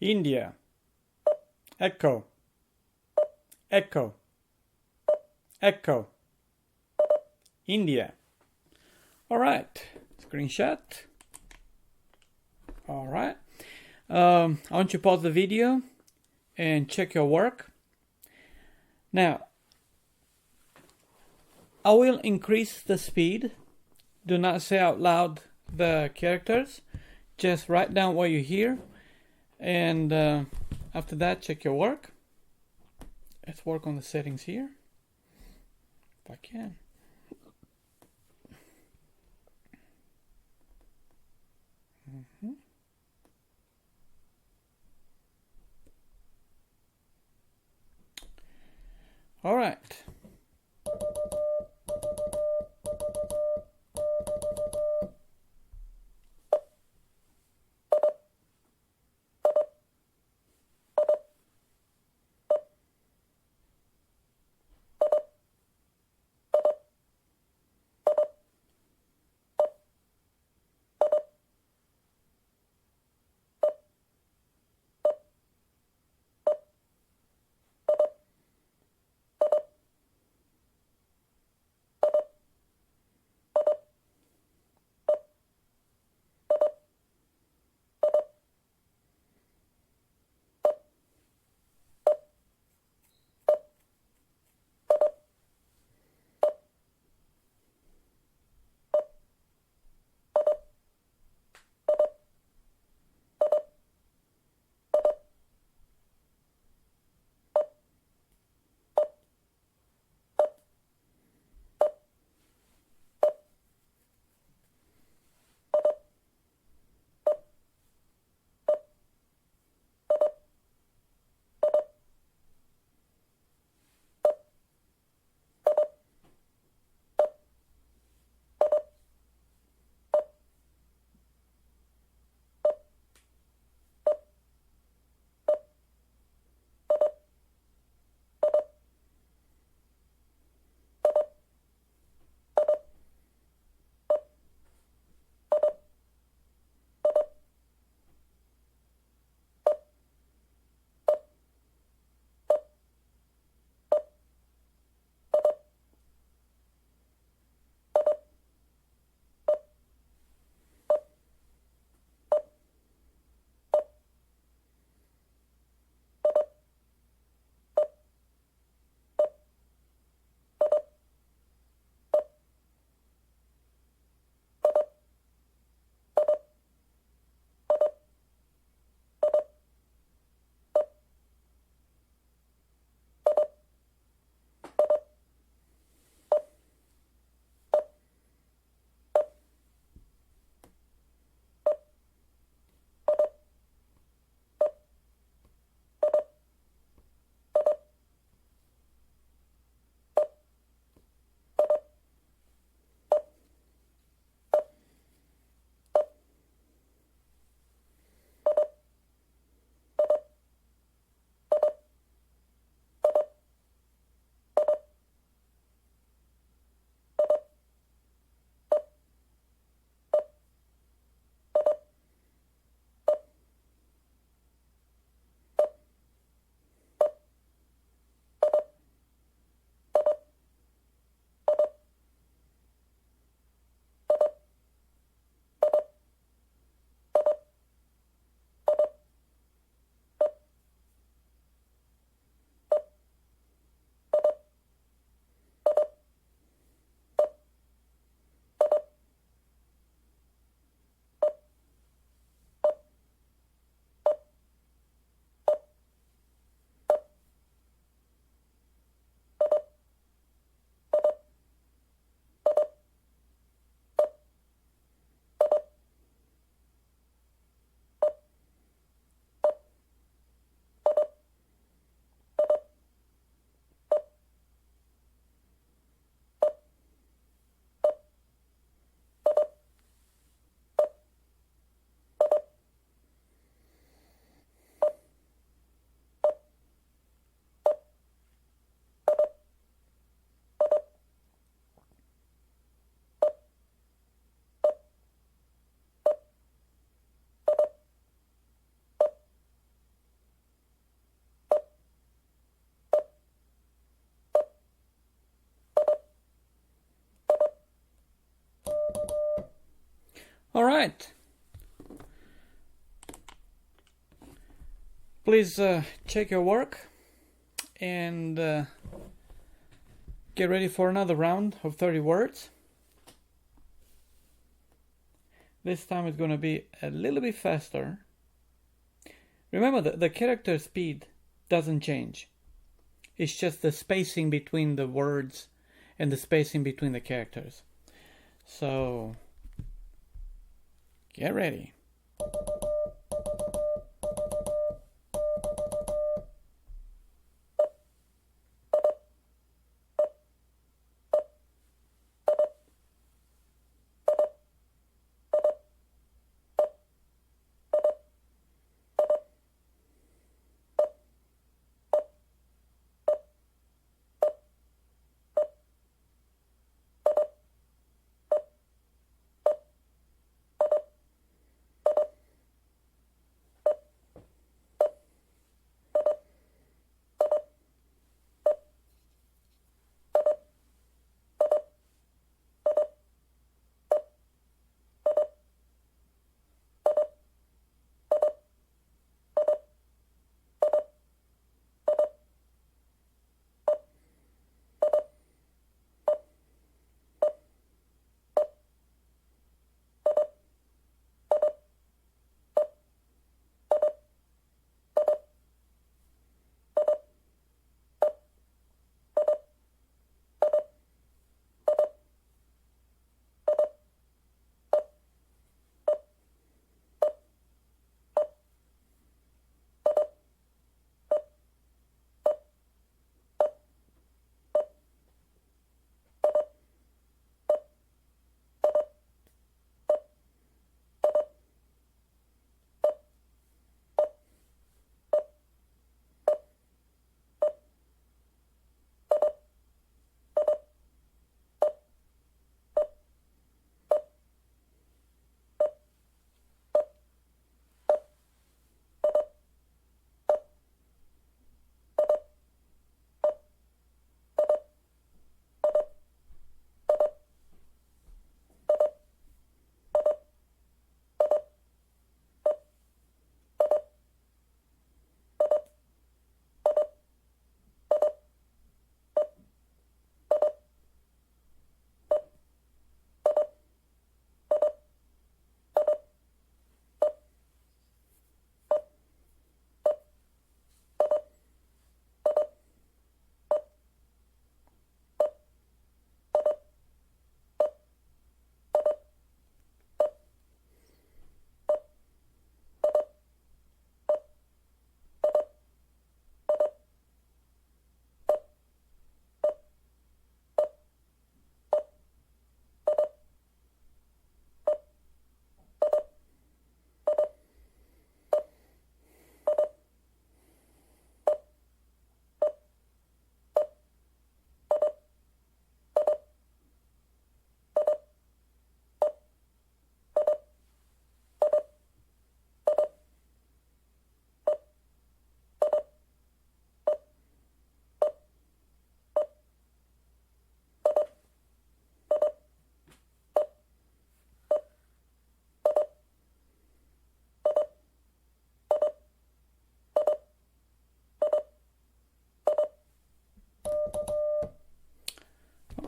India. Echo. Echo. Echo. India. All right. Screenshot. All right. I want you to pause the video and check your work. Now, I will increase the speed. Do not say out loud the characters. Just write down what you hear. And after that, check your work. Let's work on the settings here. If I can. Mm-hmm. All right. All right. Please check your work and get ready for another round of 30 words. This time it's going to be a little bit faster. Remember, the character speed doesn't change. It's just the spacing between the words and the spacing between the characters. So, get ready.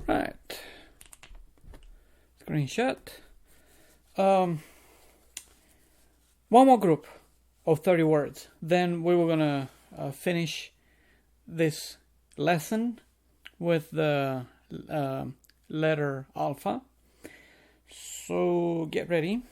Right. Screenshot. One more group of 30 words. Then we were gonna finish this lesson with the letter alpha. So get ready.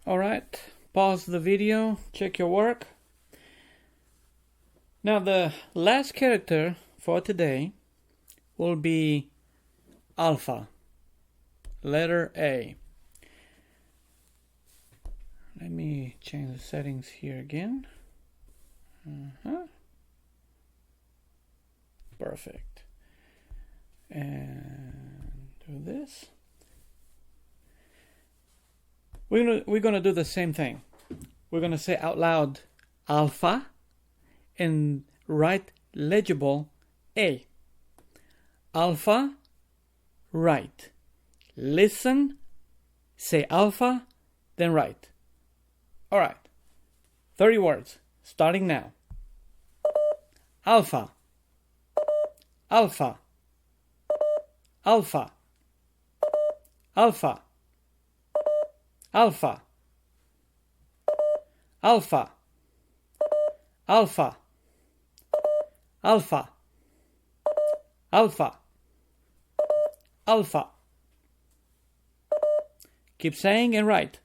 Alright, pause the video, check your work. Now the last character for today will be alpha, letter A. Let me change the settings here again. Perfect. And do this. We're gonna do the same thing. We're gonna say out loud alpha and write legible A. Alpha, write. Listen, say alpha, then write. Alright, 30 words, starting now. Alpha, alpha, alpha, alpha, alpha, alpha, alpha, alpha, alpha, alpha. Keep saying and write.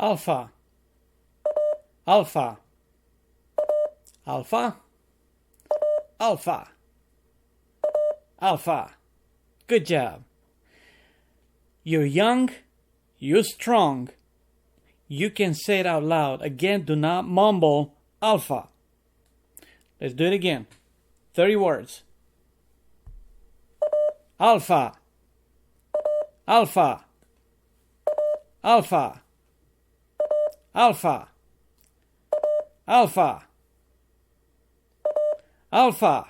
Alpha. Alpha. Alpha. Alpha. Alpha. Good job. You're young. You're strong. You can say it out loud. Again, do not mumble. Alpha. Let's do it again. 30 words. Alpha. Alpha. Alpha. Alpha. Alpha. Alpha.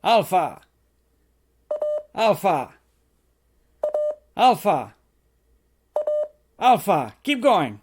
Alpha. Alpha. Alpha. Alpha. Keep going.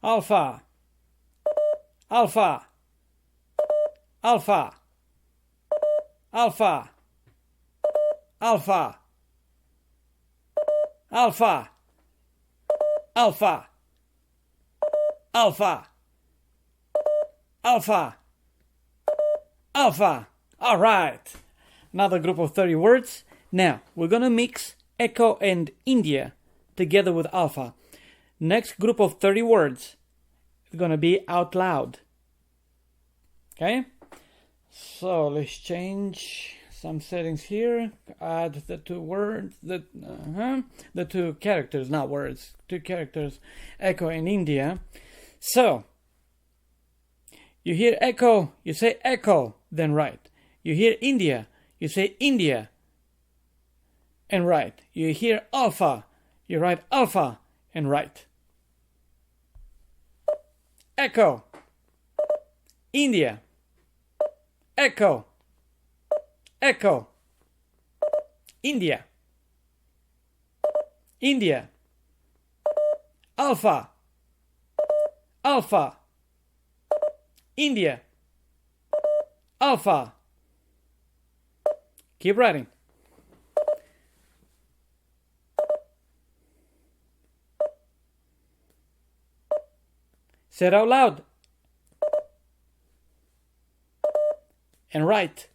alpha, alpha, alpha, alpha, alpha, alpha, alpha, alpha, alpha, alpha. All right. Another group of 30 words. Now, we're going to mix echo and India together with alpha. Next group of 30 words is going to be out loud. Okay? So, let's change some settings here. Add the two words, the two characters, not words, two characters, echo and India. So, you hear echo, you say echo, then write. You hear India, you say India, and write. You hear alpha, you write alpha, and write. Echo, India, echo, echo, India, India, alpha, alpha, India, alpha. Keep writing. Say it out loud. And write.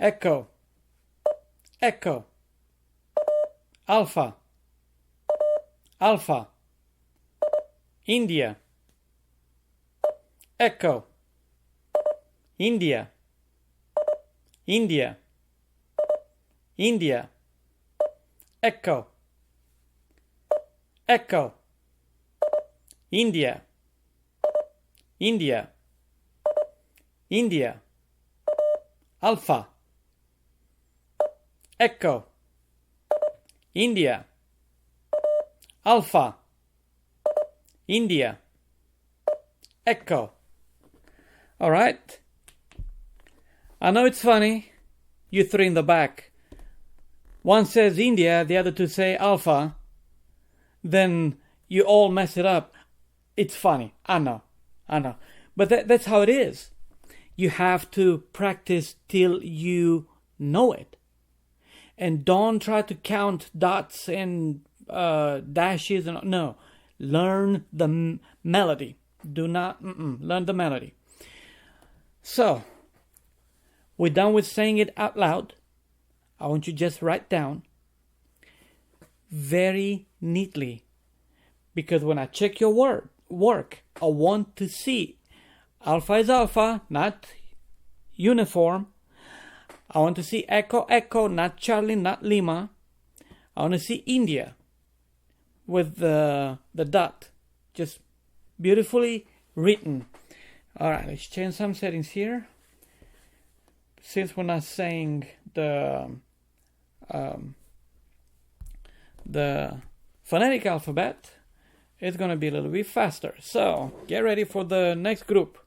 Echo, echo. Alpha, alpha. India, echo. India, India, India. Echo, echo. India, India, India. Alpha, echo. India, alpha. India, echo. All right. I know it's funny. You three in the back. One says India, the other two say alpha. Then you all mess it up. It's funny. I know. But that's how it is. You have to practice till you know it. And don't try to count dots and dashes. No. Learn the melody. Do not learn the melody. So, we're done with saying it out loud. I want you to just write down very neatly. Because when I check your work, I want to see alpha is alpha, not uniform. I want to see echo, echo, not Charlie, not Lima. I want to see India with the dot. Just beautifully written. All right, let's change some settings here. Since we're not saying the phonetic alphabet, it's going to be a little bit faster. So get ready for the next group.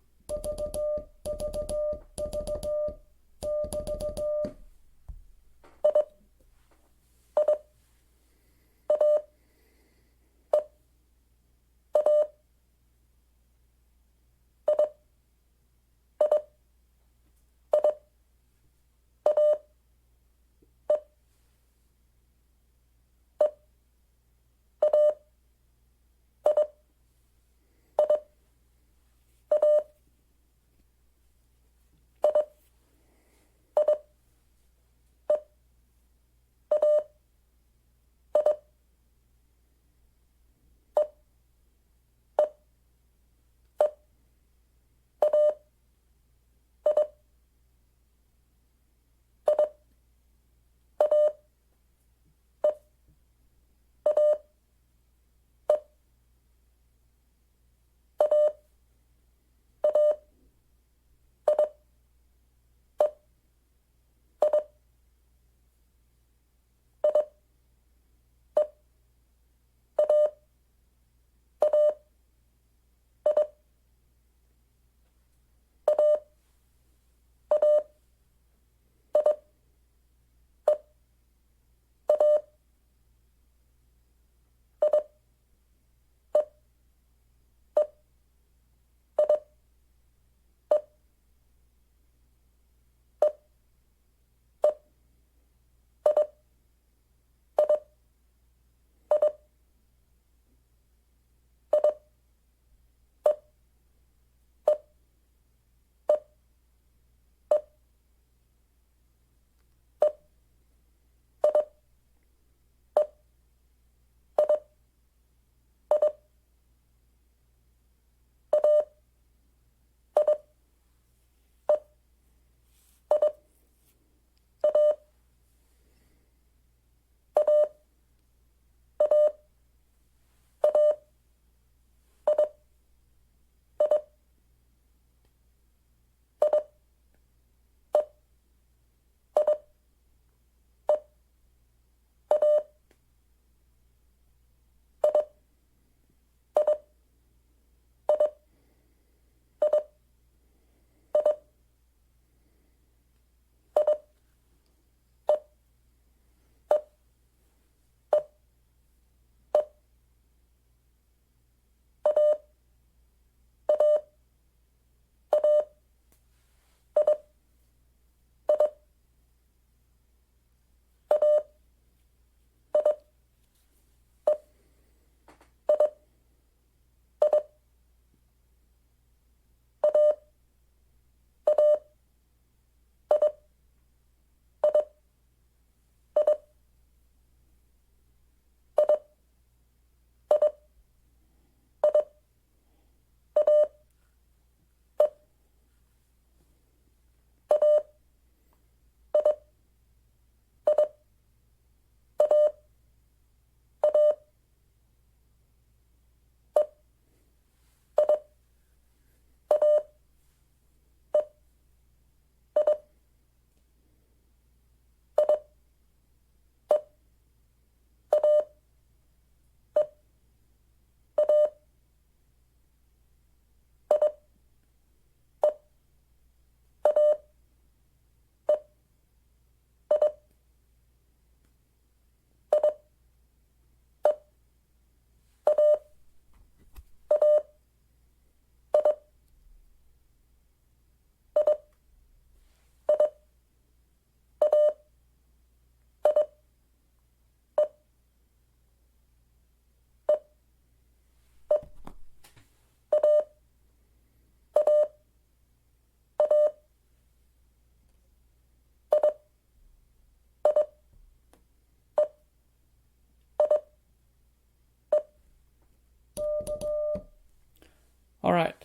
All right.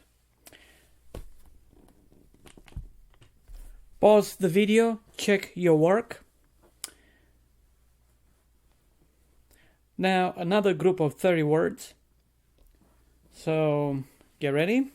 Pause the video, check your work. Now another group of 30 words. So get ready.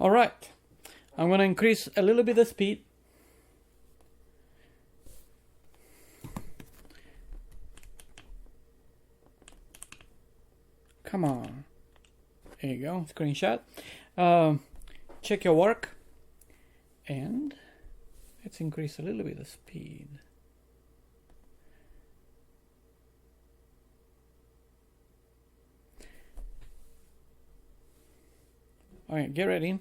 All right, I'm going to increase a little bit the speed. Come on. There you go, screenshot. check your work, and let's increase a little bit of speed. Alright, get ready.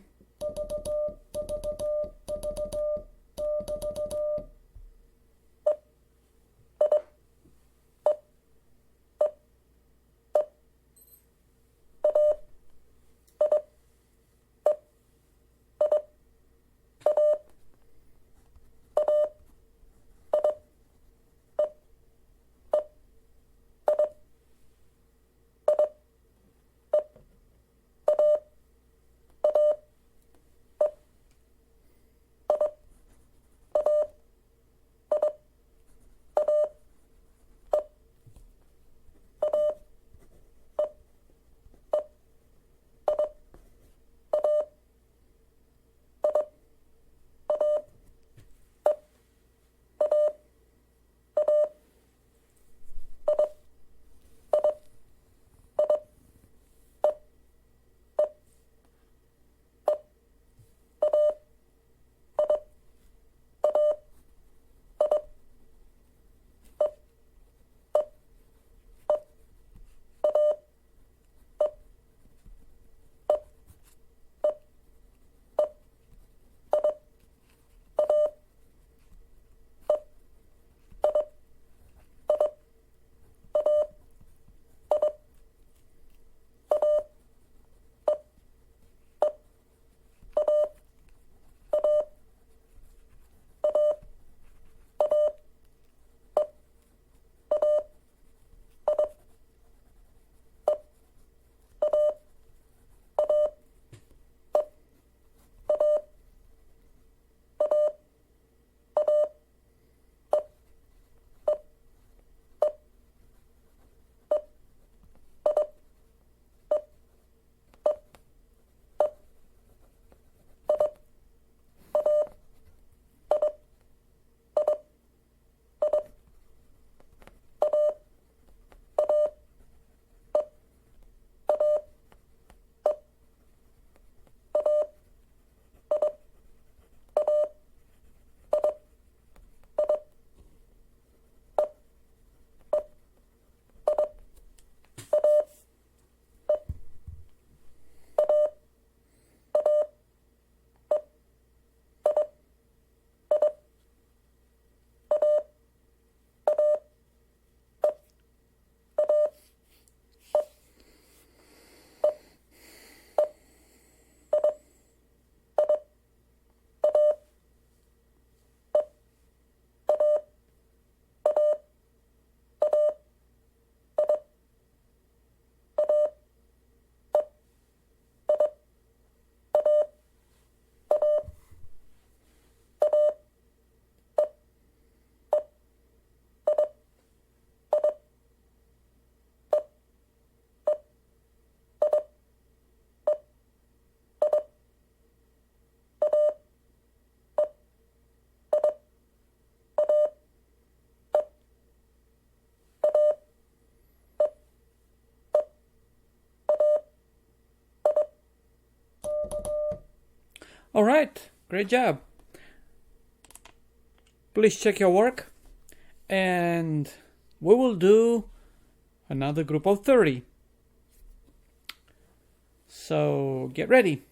All right, great job. Please check your work, and we will do another group of 30. So get ready.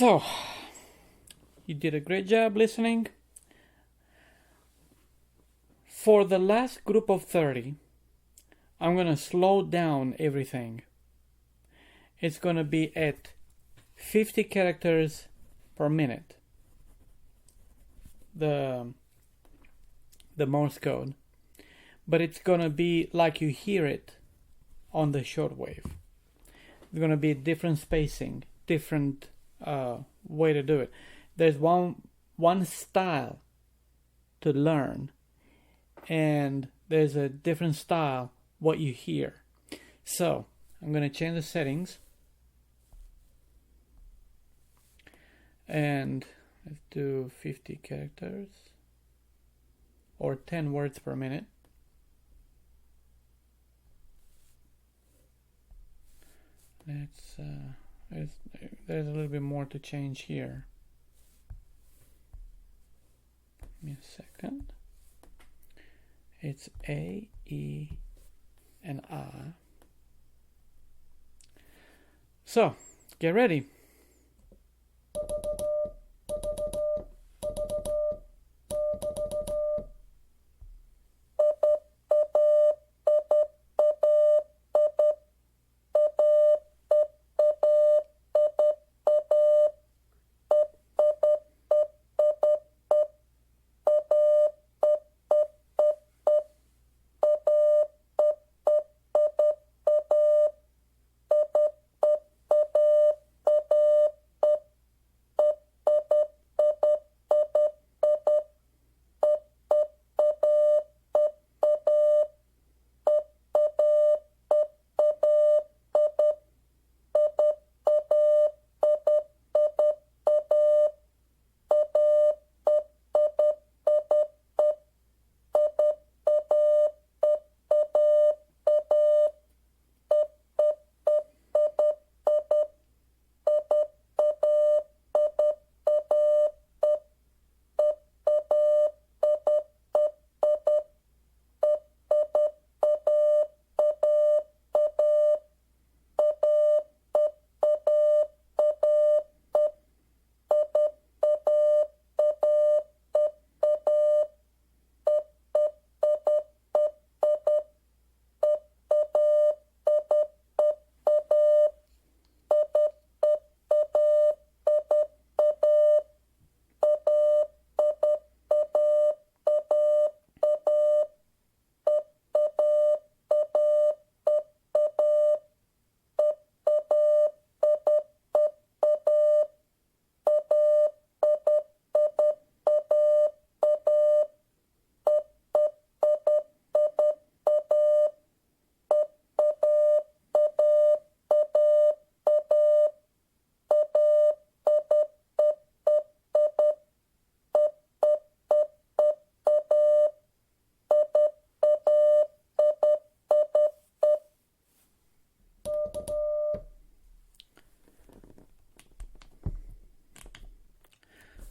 So, you did a great job listening. For the last group of 30, I'm going to slow down everything. It's going to be at 50 characters per minute. The Morse code. But it's going to be like you hear it on the shortwave. It's going to be different spacing, different way to do it. There's one style to learn, and there's a different style what you hear. So I'm going to change the settings, and let's do 50 characters or 10 words per minute. There's a little bit more to change here. Give me a second. It's A, E, and A. So, get ready.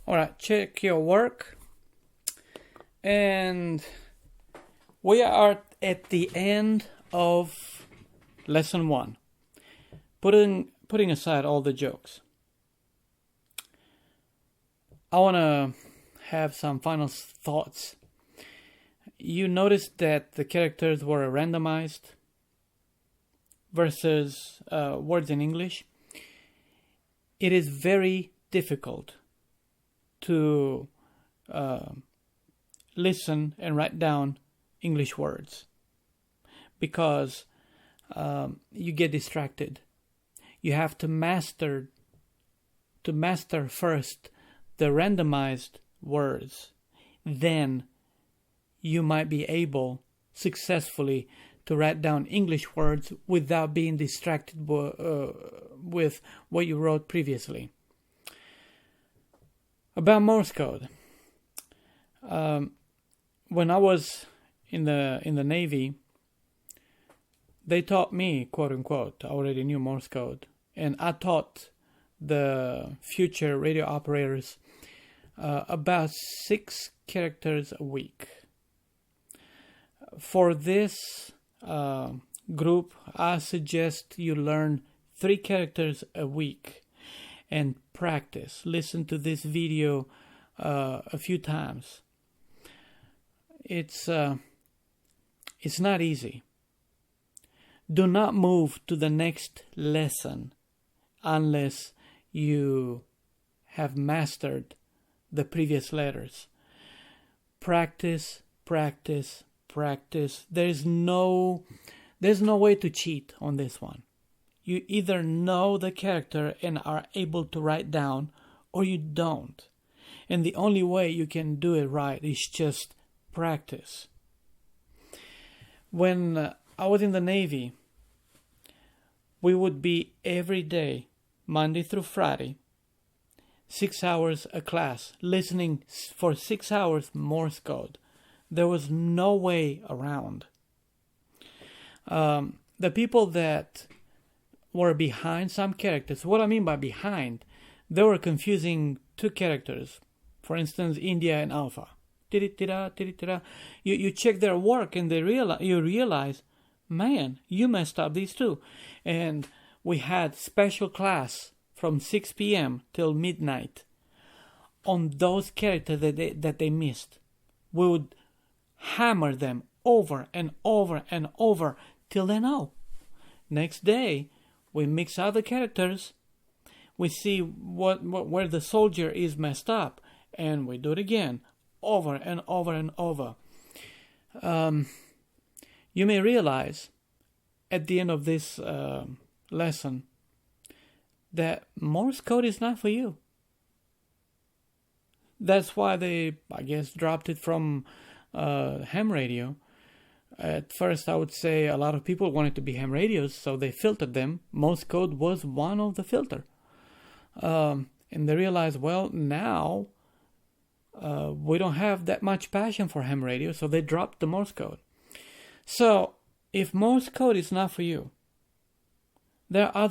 Alright, check your work. And we are at the end of lesson 1. Putting aside all the jokes, I want to have some final thoughts. You noticed that the characters were randomized versus words in English. It is very difficult to listen and write down English words because you get distracted. You have to master first the randomized words. Then you might be able successfully to write down English words without being distracted with what you wrote previously. About Morse code. When I was in the Navy, they taught me, quote unquote, I already knew Morse code, and I taught the future radio operators about 6 characters a week. For this group, I suggest you learn 3 characters a week. and practice. Listen to this video a few times. It's not easy. Do not move to the next lesson unless you have mastered the previous letters. Practice, practice, practice. There's no way to cheat on this one. You either know the character and are able to write down, or you don't. And the only way you can do it right is just practice. When I was in the Navy, we would be every day, Monday through Friday, 6 hours a class, listening for 6 hours Morse Code. There was no way around. The people that were behind some characters, what I mean by behind, they were confusing two characters. For instance, India and Alpha. You check their work and you realize, man, you messed up these two. And we had special class from 6 p.m. till midnight on those characters that they missed. We would hammer them over and over and over till they know. Next day, we mix other characters. We see where the soldier is messed up, and we do it again, over and over and over. You may realize at the end of this lesson that Morse code is not for you. That's why they, I guess, dropped it from ham radio. At first, I would say a lot of people wanted to be ham radios, so they filtered them. Morse code was one of the filter. And they realized, well, now we don't have that much passion for ham radio, so they dropped the Morse code. So, if Morse code is not for you, there are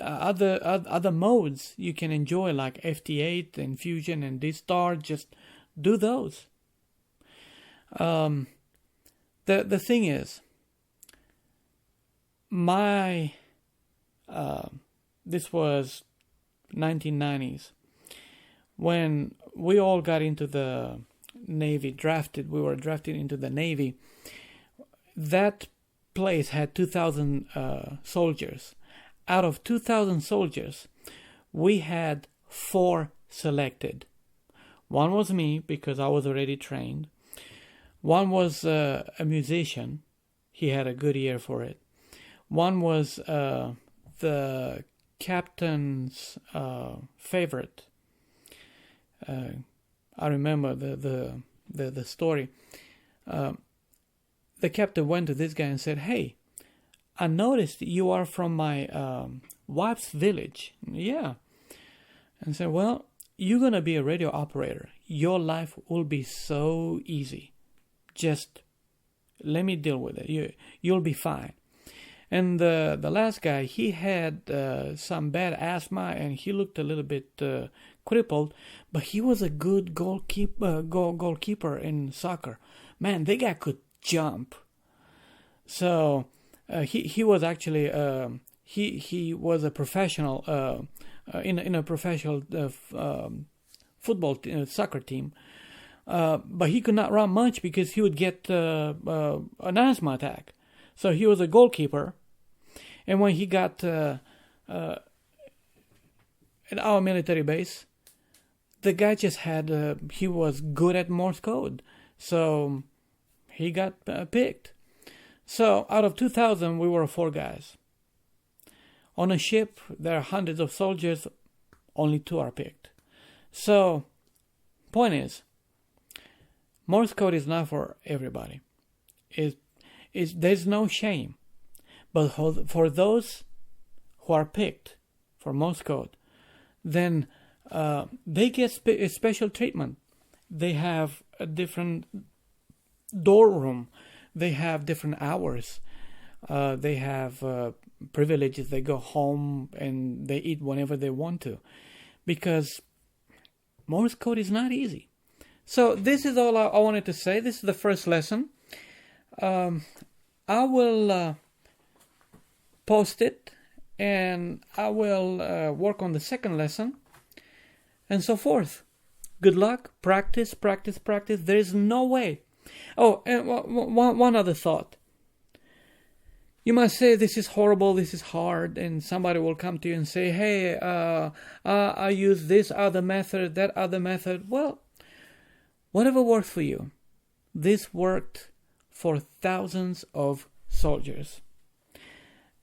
other modes you can enjoy, like FT8 and Fusion and D-Star. Just do those. The thing is, this was 1990s when we all got into the Navy, we were drafted into the Navy. That place had 2,000 soldiers. Out of 2,000 soldiers, we had 4 selected. One was me, because I was already trained. One was a musician. He had a good ear for it. One was the captain's favorite. I remember the story. The captain went to this guy and said, "Hey, I noticed you are from my wife's village." "Yeah." And said, "Well, you're going to be a radio operator. Your life will be so easy. Just let me deal with it. You'll be fine." And the last guy, he had some bad asthma and he looked a little bit crippled, but he was a good goalkeeper in soccer. Man, that guy could jump. So he was actually he was a professional in a professional football soccer team. But he could not run much because he would get an asthma attack. So he was a goalkeeper. And when he got at our military base, the guy just he was good at Morse code. So he got picked. So out of 2,000, we were 4 guys. On a ship, there are hundreds of soldiers. Only 2 are picked. So, point is, Morse code is not for everybody. There's no shame. But for those who are picked for Morse code, then they get special treatment. They have a different door room. They have different hours. They have privileges. They go home and they eat whenever they want to. Because Morse code is not easy. So this is all I wanted to say. This is the first lesson. I will post it and I will work on the second lesson, and so forth. Good luck. Practice, practice, practice. There is no way. Oh, and one other thought. You might say, this is horrible, this is hard, and somebody will come to you and say, hey, I use this other method, that other method. Well, whatever works for you. This worked for thousands of soldiers.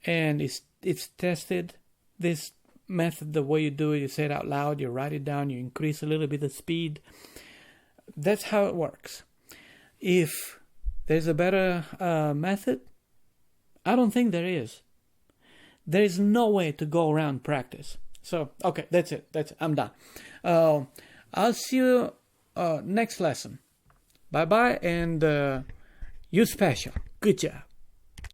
And it's tested. This method, the way you do it, you say it out loud, you write it down, you increase a little bit of speed. That's how it works. If there's a better method, I don't think there is. There is no way to go around practice. So, okay, that's it. I'm done. I'll see you next lesson. Bye-bye, and you special. Good job.